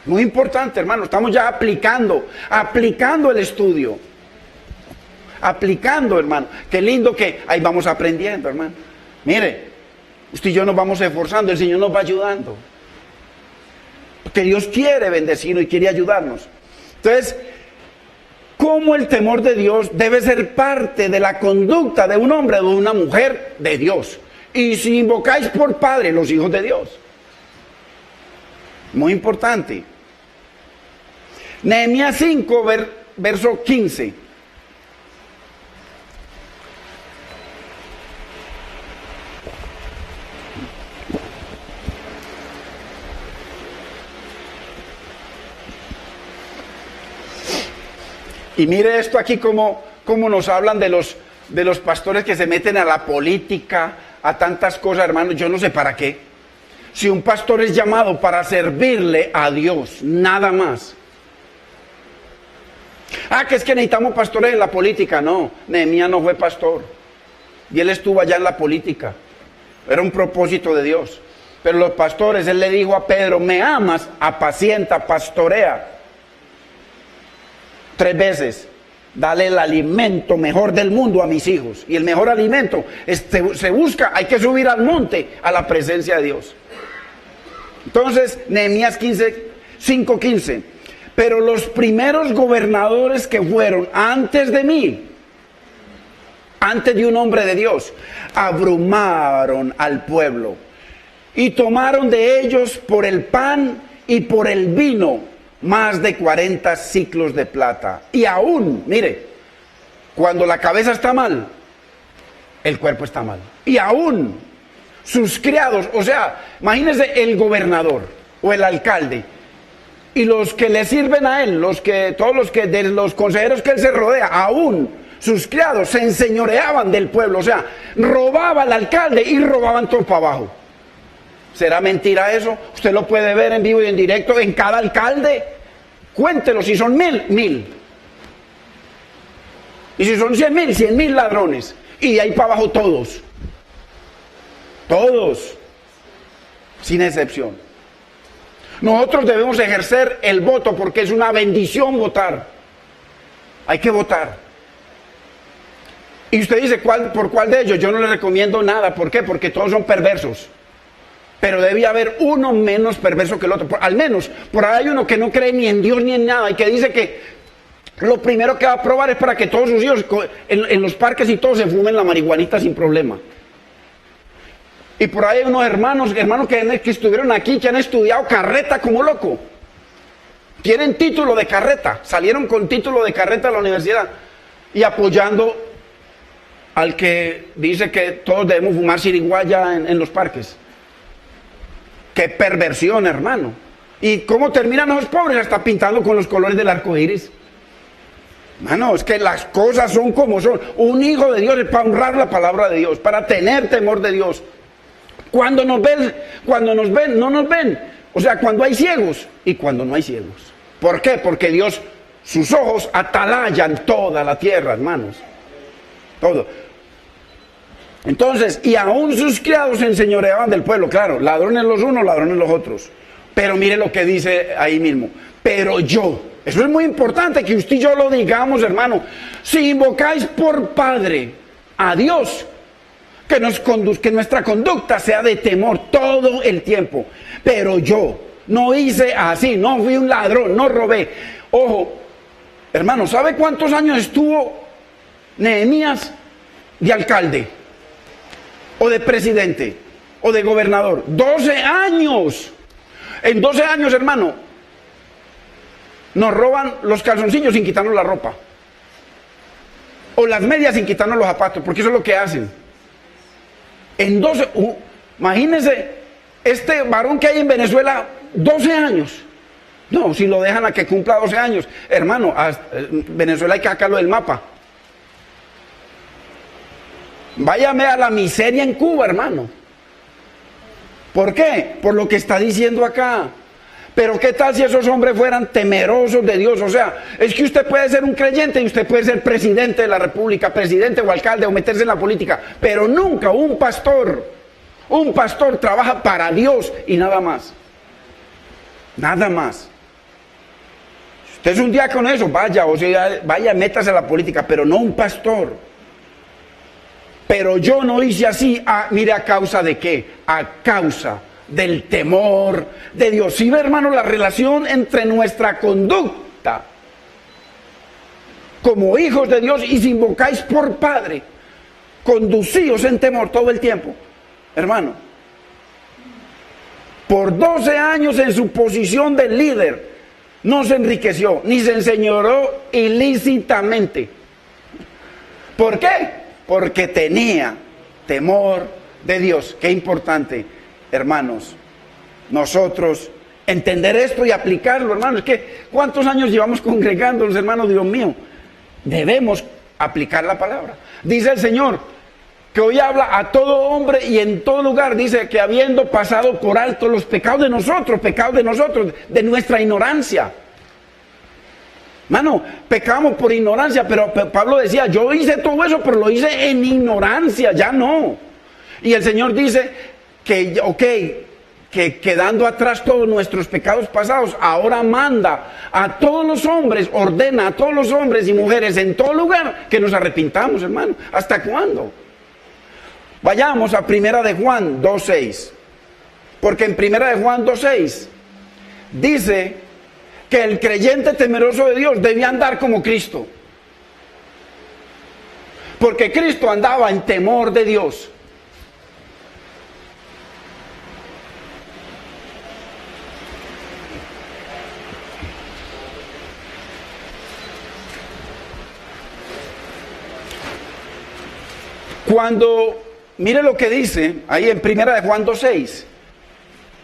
Muy importante, hermano, estamos ya aplicando el estudio. Aplicando, hermano. Qué lindo que ahí vamos aprendiendo, hermano. Mire, usted y yo nos vamos esforzando, el Señor nos va ayudando. Porque Dios quiere bendecirnos y quiere ayudarnos. Entonces, ¿cómo el temor de Dios debe ser parte de la conducta de un hombre o de una mujer de Dios? Y si invocáis por Padre, los hijos de Dios. Muy importante. Nehemías 5, verso 15. Y mire esto aquí como nos hablan de los pastores que se meten a la política, a tantas cosas, hermanos. Yo no sé para qué. Si un pastor es llamado para servirle a Dios, nada más. Que es que necesitamos pastores en la política. No, Nehemías no fue pastor. Y él estuvo allá en la política. Era un propósito de Dios. Pero los pastores, él le dijo a Pedro, me amas, apacienta, pastorea. 3 veces, dale el alimento mejor del mundo a mis hijos. Y el mejor alimento se busca, hay que subir al monte, a la presencia de Dios. Entonces, Nehemías 5:15. Pero los primeros gobernadores que fueron antes de mí, antes de un hombre de Dios, abrumaron al pueblo y tomaron de ellos por el pan y por el vino más de 40 siclos de plata. Y aún, mire, cuando la cabeza está mal, el cuerpo está mal. Y aún sus criados, o sea, imagínense el gobernador o el alcalde y los que le sirven a él, todos de los consejeros que él se rodea, aún sus criados se enseñoreaban del pueblo, o sea, robaba al alcalde y robaban todo para abajo. ¿Será mentira eso? Usted lo puede ver en vivo y en directo en cada alcalde. cuéntelo, si son 1000, 1000. Y si son 100,000, 100,000 ladrones. Y de ahí para abajo todos. Todos. Sin excepción. Nosotros debemos ejercer el voto porque es una bendición votar. Hay que votar. Y usted dice, ¿por cuál de ellos? Yo no le recomiendo nada. ¿Por qué? Porque todos son perversos. Pero debe haber uno menos perverso que el otro. Al menos, por ahí hay uno que no cree ni en Dios ni en nada y que dice que lo primero que va a probar es para que todos sus hijos en los parques y todos se fumen la marihuanita sin problema. Y por ahí hay unos hermanos que estuvieron aquí, que han estudiado carreta como loco. Tienen título de carreta, salieron con título de carreta a la universidad y apoyando al que dice que todos debemos fumar siriguaya en los parques. ¡Qué perversión, hermano! ¿Y cómo terminan los pobres? Hasta pintando con los colores del arco iris. Mano, es que las cosas son como son. Un hijo de Dios es para honrar la palabra de Dios, para tener temor de Dios. Cuando nos ven, no nos ven. O sea, cuando hay ciegos y cuando no hay ciegos. ¿Por qué? Porque Dios, sus ojos atalayan toda la tierra, hermanos. Todo. Entonces, y aún sus criados se enseñoreaban del pueblo. Claro, ladrones los unos, ladrones los otros. Pero mire lo que dice ahí mismo. Pero yo, eso es muy importante que usted y yo lo digamos, hermano. Si invocáis por Padre a Dios, que nuestra conducta sea de temor todo el tiempo. Pero yo no hice así, no fui un ladrón, no robé. Ojo, hermano, ¿sabe cuántos años estuvo Nehemías de alcalde? O de presidente, o de gobernador. 12 años. En 12 años, hermano, nos roban los calzoncillos sin quitarnos la ropa. O las medias sin quitarnos los zapatos, porque eso es lo que hacen. En 12, imagínense, este varón que hay en Venezuela, 12 años. No, si lo dejan a que cumpla 12 años. Hermano, a Venezuela hay que sacarlo del mapa. Váyame a la miseria en Cuba, hermano. ¿Por qué? Por lo que está diciendo acá. Pero ¿qué tal si esos hombres fueran temerosos de Dios? O sea, es que usted puede ser un creyente y usted puede ser presidente de la república, presidente o alcalde o meterse en la política, pero nunca un pastor trabaja para Dios y nada más. Nada más. Si usted es un diácono, eso, vaya, métase a la política, pero no un pastor. Pero yo no hice así, mire, ¿a causa de qué? A causa del temor de Dios. ¿Sí ve, hermano, la relación entre nuestra conducta como hijos de Dios y si invocáis por Padre, conducíos en temor todo el tiempo? Hermano, por 12 años en su posición de líder, no se enriqueció, ni se enseñoró ilícitamente. ¿Por qué? Porque tenía temor de Dios. Qué importante, hermanos, nosotros entender esto y aplicarlo, hermanos. Es que, ¿cuántos años llevamos congregándonos, hermanos? Dios mío, debemos aplicar la palabra. Dice el Señor, que hoy habla a todo hombre y en todo lugar, dice que habiendo pasado por alto los pecados de nosotros, de nuestra ignorancia. Mano, pecamos por ignorancia, pero Pablo decía, yo hice todo eso, pero lo hice en ignorancia, ya no. Y el Señor dice que quedando atrás todos nuestros pecados pasados, ahora manda a todos los hombres, ordena a todos los hombres y mujeres en todo lugar que nos arrepintamos, hermano. ¿Hasta cuándo? Vayamos a Primera de Juan 2:6, porque en Primera de Juan 2:6 dice que el creyente temeroso de Dios debía andar como Cristo. Porque Cristo andaba en temor de Dios. Mire lo que dice ahí en Primera de Juan 2:6.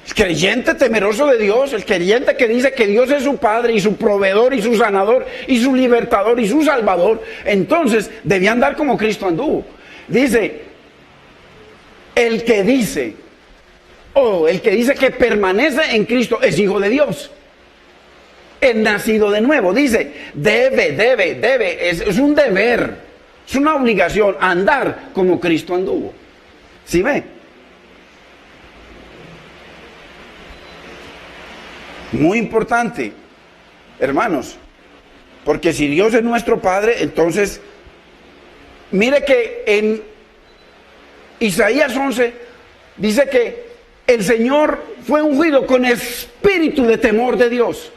El creyente temeroso de Dios, el creyente que dice que Dios es su Padre y su proveedor y su sanador y su libertador y su salvador, entonces debía andar como Cristo anduvo. Dice, el que dice que permanece en Cristo es hijo de Dios. el nacido de nuevo. Dice, debe, es un deber, es una obligación andar como Cristo anduvo. ¿Sí ve? Muy importante, hermanos, porque si Dios es nuestro Padre, entonces, mire que en Isaías 11 dice que el Señor fue ungido con espíritu de temor de Dios.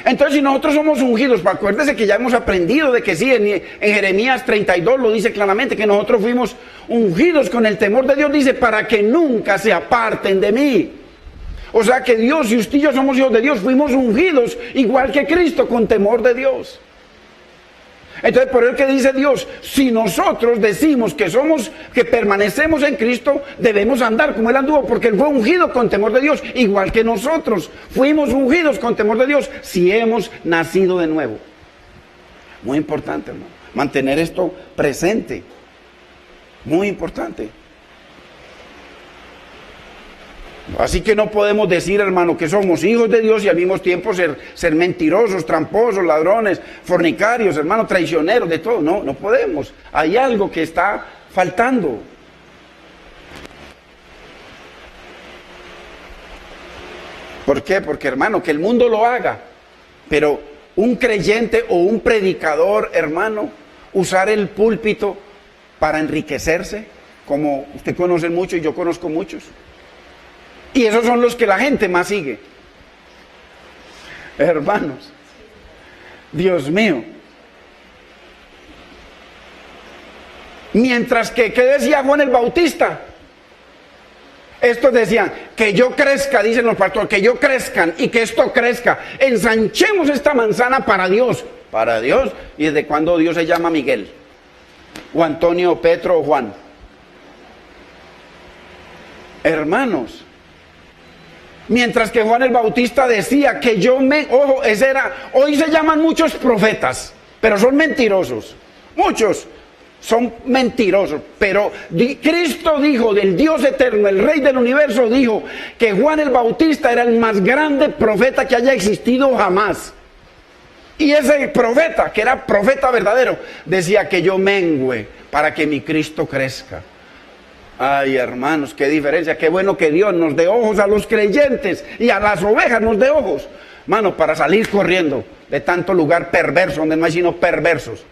Entonces, si nosotros somos ungidos, acuérdese que ya hemos aprendido de que sí, en Jeremías 32 lo dice claramente, que nosotros fuimos ungidos con el temor de Dios, dice, para que nunca se aparten de mí. O sea que Dios y usted y yo somos hijos de Dios, fuimos ungidos igual que Cristo con temor de Dios. Entonces, por eso que dice Dios, si nosotros decimos que permanecemos en Cristo, debemos andar como Él anduvo, porque Él fue ungido con temor de Dios, igual que nosotros fuimos ungidos con temor de Dios, si hemos nacido de nuevo. Muy importante, hermano, mantener esto presente, muy importante. Así que no podemos decir, hermano, que somos hijos de Dios y al mismo tiempo ser mentirosos, tramposos, ladrones, fornicarios, hermano, traicioneros, de todo. No, no podemos. Hay algo que está faltando. ¿Por qué? Porque, hermano, que el mundo lo haga, pero un creyente o un predicador, hermano, usar el púlpito para enriquecerse, como usted conoce mucho y yo conozco muchos. Y esos son los que la gente más sigue. Hermanos, Dios mío. Mientras que, ¿qué decía Juan el Bautista? Estos decían, que yo crezca, dicen los pastores, que yo crezcan y que esto crezca. Ensanchemos esta manzana para Dios. Para Dios. ¿Y desde cuándo Dios se llama Miguel? O Antonio, Petro o Juan. Hermanos. Mientras que Juan el Bautista decía que ojo, ese era, hoy se llaman muchos profetas, pero son mentirosos, muchos son mentirosos, pero Cristo dijo, del Dios eterno, el Rey del universo, dijo que Juan el Bautista era el más grande profeta que haya existido jamás. Y ese profeta, que era profeta verdadero, decía que yo mengüe para que mi Cristo crezca. Ay, hermanos, qué diferencia, qué bueno que Dios nos dé ojos a los creyentes y a las ovejas nos dé ojos, hermano, para salir corriendo de tanto lugar perverso, donde no hay sino perversos,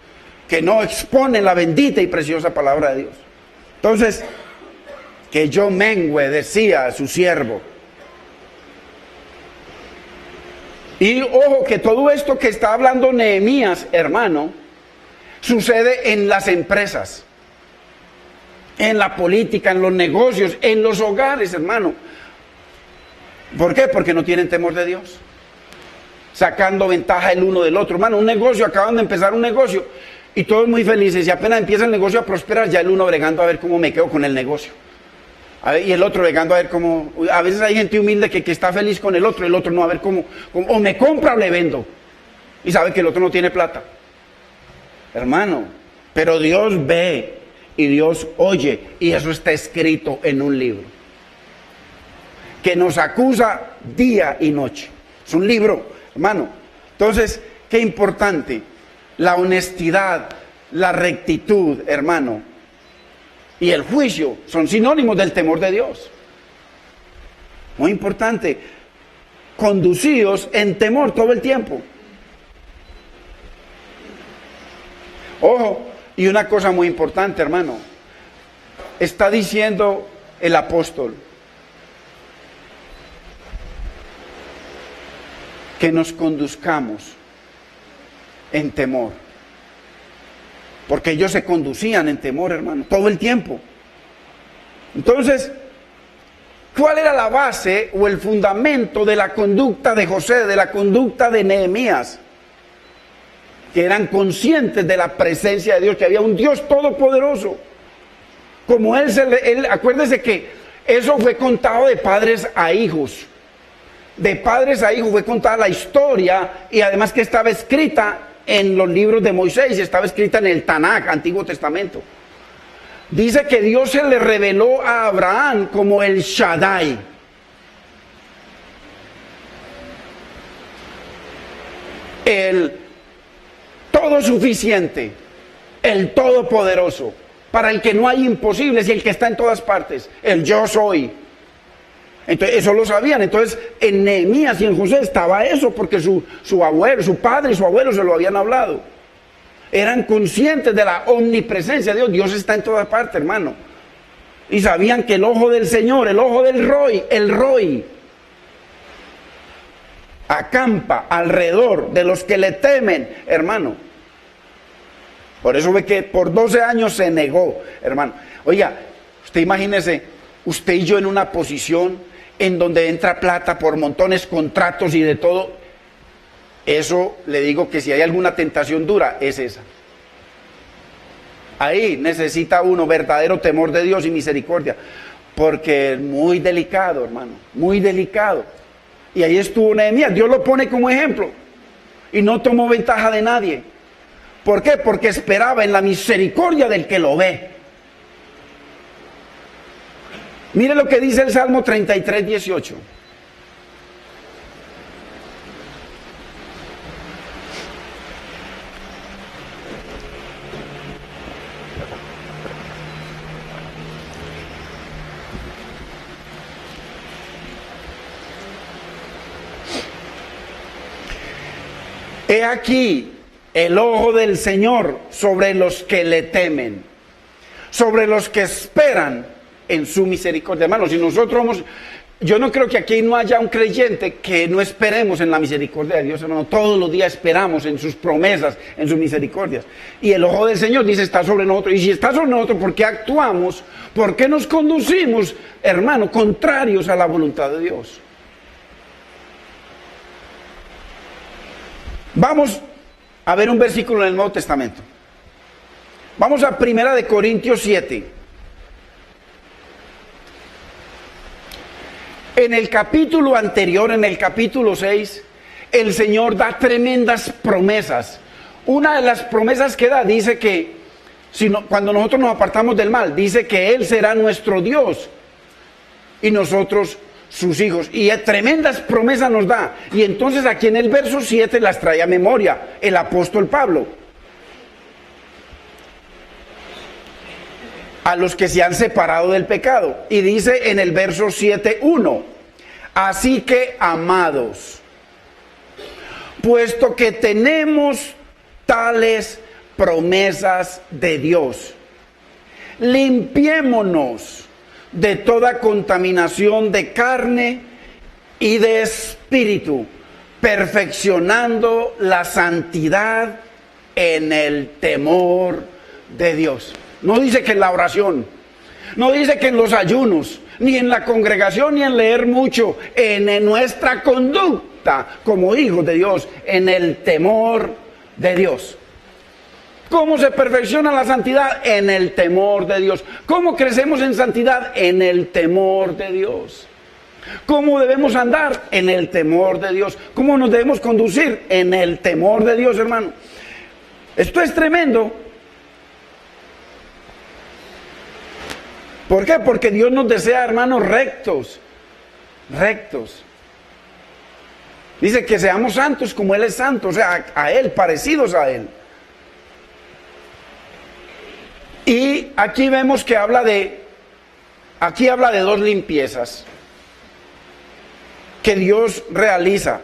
que no exponen la bendita y preciosa palabra de Dios. Entonces, que yo mengüe, decía su siervo. Y ojo, que todo esto que está hablando Nehemías, hermano, sucede en las empresas, en la política, en los negocios, en los hogares, hermano. ¿Por qué? Porque no tienen temor de Dios. Sacando ventaja el uno del otro. Hermano, un negocio, acaban de empezar un negocio y todos muy felices. Y apenas empieza el negocio a prosperar, ya el uno bregando a ver cómo me quedo con el negocio. Y el otro bregando a ver cómo. A veces hay gente humilde que está feliz con el otro no, a ver cómo. O me compra o le vendo. Y sabe que el otro no tiene plata. Hermano, pero Dios ve. Y Dios oye, y eso está escrito en un libro que nos acusa día y noche. Es un libro, hermano. Entonces, qué importante, la honestidad, la rectitud, hermano, y el juicio son sinónimos del temor de Dios. Muy importante, conducidos en temor todo el tiempo. Ojo. Y una cosa muy importante, hermano, está diciendo el apóstol que nos conduzcamos en temor, porque ellos se conducían en temor, hermano, todo el tiempo. Entonces, ¿cuál era la base o el fundamento de la conducta de José, de la conducta de Nehemías? Que eran conscientes de la presencia de Dios, que había un Dios todopoderoso. Como él, acuérdese que eso fue contado de padres a hijos. De padres a hijos fue contada la historia, y además que estaba escrita en los libros de Moisés, y estaba escrita en el Tanaj, Antiguo Testamento. Dice que Dios se le reveló a Abraham como el Shaddai. el todo suficiente, el todopoderoso, para el que no hay imposibles y el que está en todas partes, el yo soy. Entonces eso lo sabían. Entonces en Nehemías y en José estaba eso, porque su abuelo, su padre y su abuelo se lo habían hablado. Eran conscientes de la omnipresencia de Dios. Dios está en todas partes, hermano. Y sabían que el ojo del Señor, el ojo del Roy, el Roy, acampa alrededor de los que le temen, hermano. Por eso ve que por 12 años se negó, hermano. Oiga, usted imagínese, usted y yo en una posición en donde entra plata por montones, contratos y de todo. Eso le digo que si hay alguna tentación dura, es esa. Ahí necesita uno verdadero temor de Dios y misericordia, porque es muy delicado, hermano, muy delicado. Y ahí estuvo Nehemías. Dios lo pone como ejemplo y no tomó ventaja de nadie. ¿Por qué? Porque esperaba en la misericordia del que lo ve. Mire lo que dice el Salmo 33, 18. He aquí el ojo del Señor sobre los que le temen, sobre los que esperan en su misericordia. Hermanos, si nosotros yo no creo que aquí no haya un creyente que no esperemos en la misericordia de Dios, hermano. Todos los días esperamos en sus promesas, en sus misericordias. Y el ojo del Señor, dice, está sobre nosotros. Y si está sobre nosotros, ¿por qué actuamos? ¿Por qué nos conducimos, hermano, contrarios a la voluntad de Dios? Vamos a ver un versículo en el Nuevo Testamento. Vamos a 1 Corintios 7. En el capítulo anterior, en el capítulo 6, el Señor da tremendas promesas. Una de las promesas que da dice que cuando nosotros nos apartamos del mal, dice que Él será nuestro Dios y nosotros sus hijos. Y tremendas promesas nos da. Y entonces aquí en el verso 7 las trae a memoria el apóstol Pablo. A los que se han separado del pecado. Y dice en el verso 7:1: así que, amados, puesto que tenemos tales promesas de Dios, limpiémonos de toda contaminación de carne y de espíritu, perfeccionando la santidad en el temor de Dios. No dice que en la oración, no dice que en los ayunos, ni en la congregación, ni en leer mucho, en nuestra conducta como hijos de Dios, en el temor de Dios. ¿Cómo se perfecciona la santidad? En el temor de Dios. ¿Cómo crecemos en santidad? En el temor de Dios. ¿Cómo debemos andar? En el temor de Dios. ¿Cómo nos debemos conducir? En el temor de Dios, hermano. Esto es tremendo. ¿Por qué? Porque Dios nos desea, hermanos, rectos. Rectos. Dice que seamos santos como Él es santo. O sea, a Él, parecidos a Él. Y aquí vemos que habla de dos limpiezas que Dios realiza.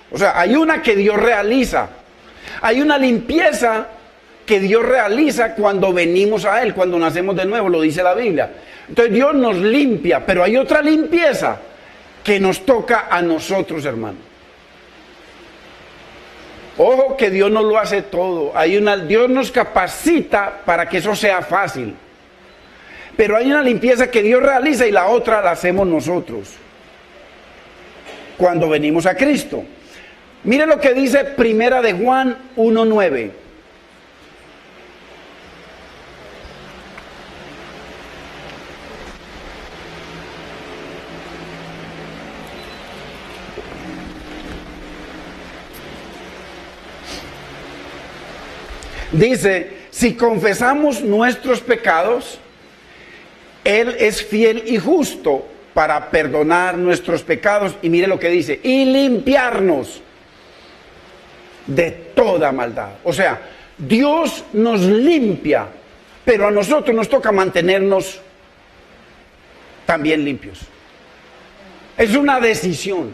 O sea, hay una que Dios realiza. Hay una limpieza que Dios realiza cuando venimos a Él, cuando nacemos de nuevo, lo dice la Biblia. Entonces Dios nos limpia, pero hay otra limpieza que nos toca a nosotros, hermano. Ojo que Dios no lo hace todo. Dios nos capacita para que eso sea fácil. Pero hay una limpieza que Dios realiza y la otra la hacemos nosotros cuando venimos a Cristo. Mire lo que dice Primera de Juan 1:9. Dice, si confesamos nuestros pecados, Él es fiel y justo para perdonar nuestros pecados. Y mire lo que dice, y limpiarnos de toda maldad. O sea, Dios nos limpia, pero a nosotros nos toca mantenernos también limpios. Es una decisión.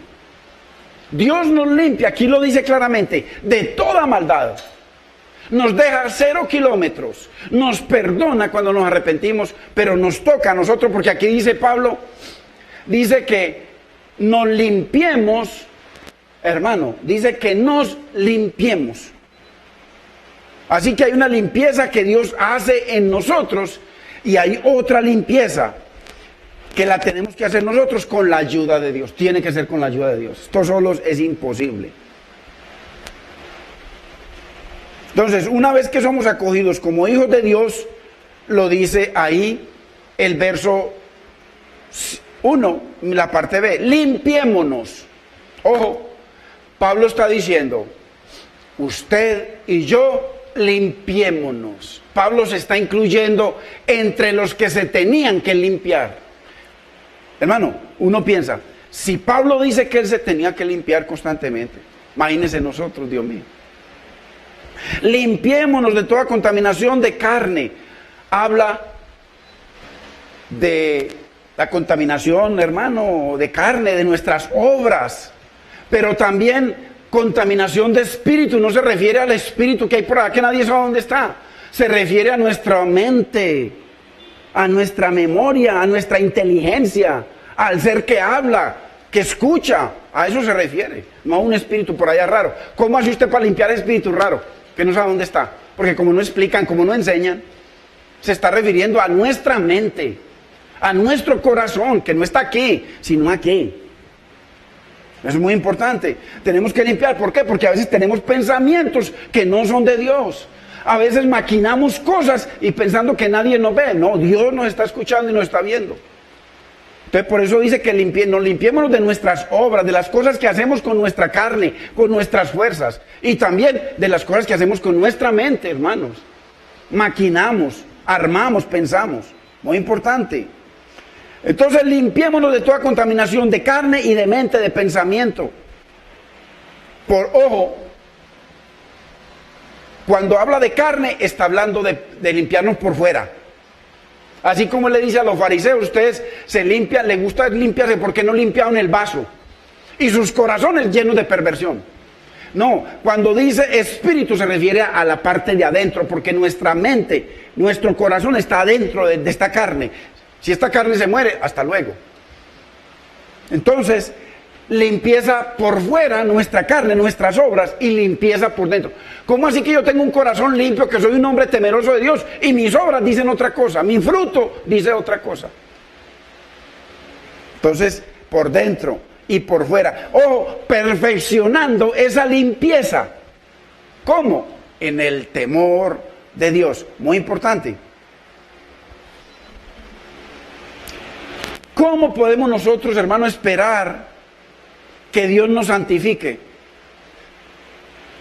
Dios nos limpia, aquí lo dice claramente, de toda maldad. Nos deja 0 kilómetros, nos perdona cuando nos arrepentimos, pero nos toca a nosotros, porque aquí dice Pablo, dice que nos limpiemos, hermano, dice que nos limpiemos. Así que hay una limpieza que Dios hace en nosotros y hay otra limpieza que la tenemos que hacer nosotros con la ayuda de Dios. Tiene que ser con la ayuda de Dios. Esto solo es imposible. Entonces, una vez que somos acogidos como hijos de Dios, lo dice ahí el verso 1, la parte B, limpiémonos. Ojo, Pablo está diciendo, usted y yo limpiémonos. Pablo se está incluyendo entre los que se tenían que limpiar. Hermano, uno piensa, si Pablo dice que él se tenía que limpiar constantemente, imagínense nosotros, Dios mío. Limpiémonos de toda contaminación de carne. Habla de la contaminación, hermano, de carne, de nuestras obras, pero también contaminación de espíritu. No se refiere al espíritu que hay por acá, que nadie sabe dónde está. Se refiere a nuestra mente, a nuestra memoria, a nuestra inteligencia, al ser que habla, que escucha. A eso se refiere, no a un espíritu por allá raro. ¿Cómo hace usted para limpiar el espíritu raro que no sabe dónde está? Porque como no explican, como no enseñan, se está refiriendo a nuestra mente, a nuestro corazón, que no está aquí, sino aquí. Eso es muy importante. Tenemos que limpiar. ¿Por qué? Porque a veces tenemos pensamientos que no son de Dios. A veces maquinamos cosas y pensando que nadie nos ve. No, Dios nos está escuchando y nos está viendo. Entonces por eso dice que nos limpiémonos de nuestras obras, de las cosas que hacemos con nuestra carne, con nuestras fuerzas. Y también de las cosas que hacemos con nuestra mente, hermanos. Maquinamos, armamos, pensamos. Muy importante. Entonces limpiémonos de toda contaminación de carne y de mente, de pensamiento. Por ojo, cuando habla de carne, está hablando de limpiarnos por fuera. Así como le dice a los fariseos, ustedes se limpian, les gusta limpiarse porque no limpiaron el vaso. Y sus corazones llenos de perversión. No, cuando dice espíritu se refiere a la parte de adentro, porque nuestra mente, nuestro corazón está adentro de esta carne. Si esta carne se muere, hasta luego. Entonces, limpieza por fuera nuestra carne, nuestras obras, y limpieza por dentro. ¿Cómo así que yo tengo un corazón limpio, que soy un hombre temeroso de Dios, y mis obras dicen otra cosa, mi fruto dice otra cosa? Entonces, por dentro y por fuera. Ojo, perfeccionando esa limpieza. ¿Cómo? En el temor de Dios. Muy importante. ¿Cómo podemos nosotros, hermanos, esperar que Dios nos santifique?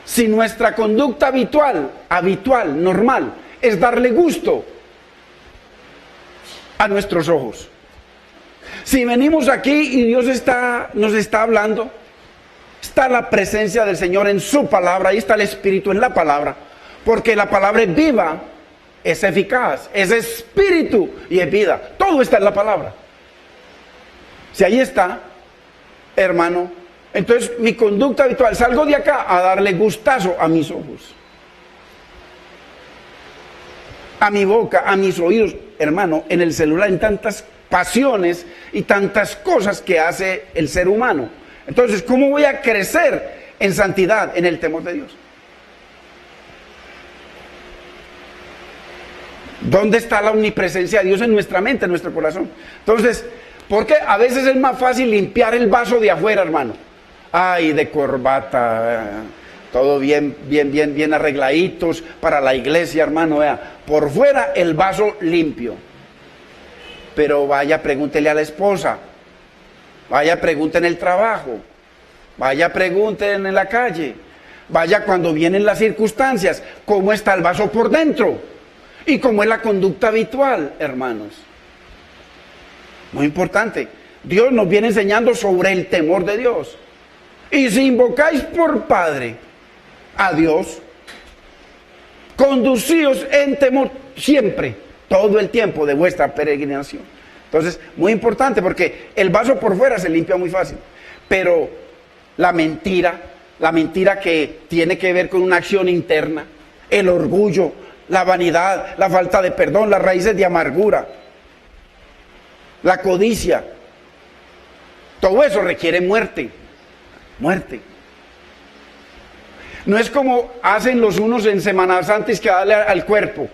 Si nuestra conducta habitual, normal, es darle gusto a nuestros ojos. Si venimos aquí y Dios nos está hablando, está la presencia del Señor en su palabra, ahí está el Espíritu en la palabra, porque la palabra es viva, es eficaz, es espíritu y es vida. Todo está en la palabra. Si ahí está, hermano, entonces mi conducta habitual, salgo de acá a darle gustazo a mis ojos, a mi boca, a mis oídos. Hermano, en el celular hay tantas pasiones y tantas cosas que hace el ser humano. Entonces, ¿cómo voy a crecer en santidad, en el temor de Dios? ¿Dónde está la omnipresencia de Dios en nuestra mente, en nuestro corazón? Entonces, ¿por qué? A veces es más fácil limpiar el vaso de afuera, hermano. Ay, de corbata, todo bien arregladitos para la iglesia, hermano. Vea, por fuera el vaso limpio. Pero vaya, pregúntele a la esposa. Vaya, pregunte en el trabajo. Vaya, pregunte en la calle. Vaya, cuando vienen las circunstancias, ¿cómo está el vaso por dentro? Y cómo es la conducta habitual, hermanos. Muy importante. Dios nos viene enseñando sobre el temor de Dios. Y si invocáis por Padre a Dios. Conducíos en temor siempre, todo el tiempo de vuestra peregrinación. Entonces, muy importante, porque el vaso por fuera se limpia muy fácil, pero la mentira que tiene que ver con una acción interna, el orgullo, la vanidad, la falta de perdón, las raíces de amargura, la codicia, todo eso requiere muerte. No es como hacen los unos en Semana Santa, que darle al cuerpo,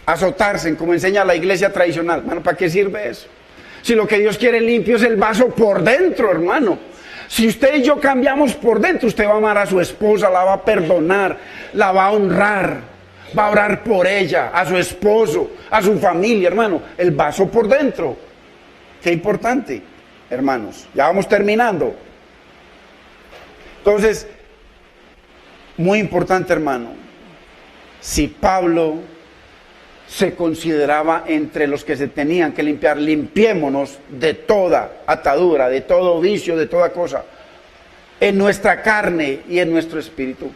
azotarse, como enseña la iglesia tradicional. Hermano, ¿para qué sirve eso? Si lo que Dios quiere limpio es el vaso por dentro, hermano. Si usted y yo cambiamos por dentro, usted va a amar a su esposa, la va a perdonar, la va a honrar, va a orar por ella, a su esposo, a su familia, hermano. El vaso por dentro. Qué importante, hermanos. Ya vamos terminando. Entonces, muy importante, hermano. Si Pablo se consideraba entre los que se tenían que limpiar, limpiémonos de toda atadura, de todo vicio, de toda cosa, en nuestra carne y en nuestro espíritu,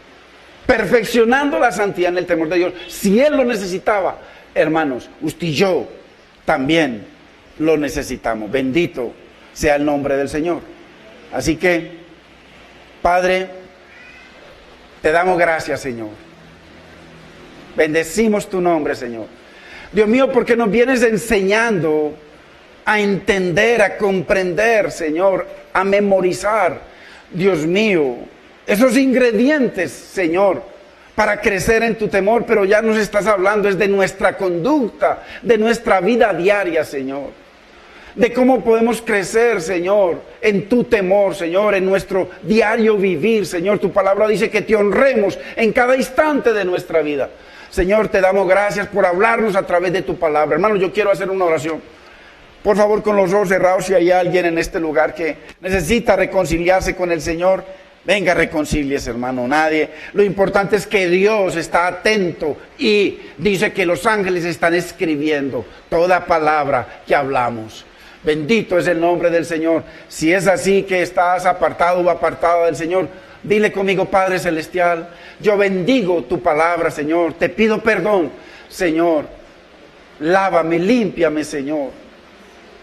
perfeccionando la santidad en el temor de Dios. Si Él lo necesitaba, hermanos, usted y yo también lo necesitamos. Bendito sea el nombre del Señor. Así que, Padre, te damos gracias, Señor. Bendecimos tu nombre, Señor. Dios mío, porque nos vienes enseñando a entender, a comprender, Señor, a memorizar, Dios mío, esos ingredientes, Señor, para crecer en tu temor, pero ya nos estás hablando es de nuestra conducta, de nuestra vida diaria, Señor. De cómo podemos crecer, Señor, en tu temor, Señor, en nuestro diario vivir, Señor. Tu palabra dice que te honremos en cada instante de nuestra vida. Señor, te damos gracias por hablarnos a través de tu palabra. Hermano, yo quiero hacer una oración. Por favor, con los ojos cerrados, si hay alguien en este lugar que necesita reconciliarse con el Señor, venga, reconcíliese, hermano. Nadie. Lo importante es que Dios está atento y dice que los ángeles están escribiendo toda palabra que hablamos. Bendito es el nombre del Señor. Si es así que estás apartado o apartada del Señor, dile conmigo: Padre Celestial, yo bendigo tu palabra, Señor. Te pido perdón, Señor. Lávame, límpiame, Señor.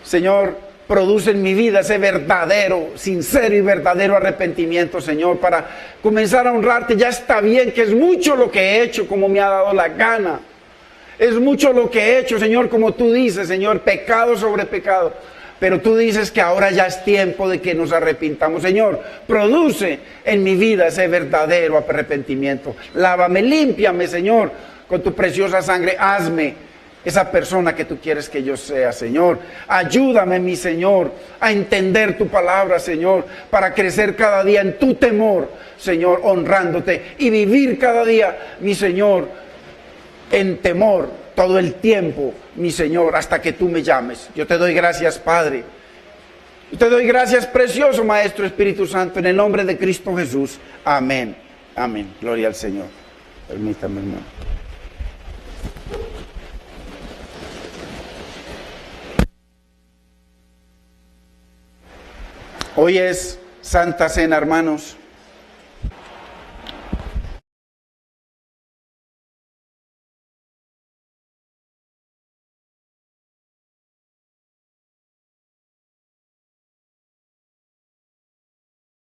Señor, produce en mi vida ese verdadero, sincero y verdadero arrepentimiento, Señor, para comenzar a honrarte. Ya está bien, que es mucho lo que he hecho como me ha dado la gana. Es mucho lo que he hecho, Señor, como tú dices, Señor, pecado sobre pecado. Pero tú dices que ahora ya es tiempo de que nos arrepintamos. Señor, produce en mi vida ese verdadero arrepentimiento. Lávame, límpiame, Señor, con tu preciosa sangre. Hazme esa persona que tú quieres que yo sea, Señor. Ayúdame, mi Señor, a entender tu palabra, Señor, para crecer cada día en tu temor, Señor, honrándote, y vivir cada día, mi Señor, en temor todo el tiempo, mi Señor, hasta que tú me llames. Yo te doy gracias, Padre. Yo te doy gracias, precioso Maestro Espíritu Santo, en el nombre de Cristo Jesús. Amén. Amén. Gloria al Señor. Permítame, hermano. Hoy es Santa Cena, hermanos.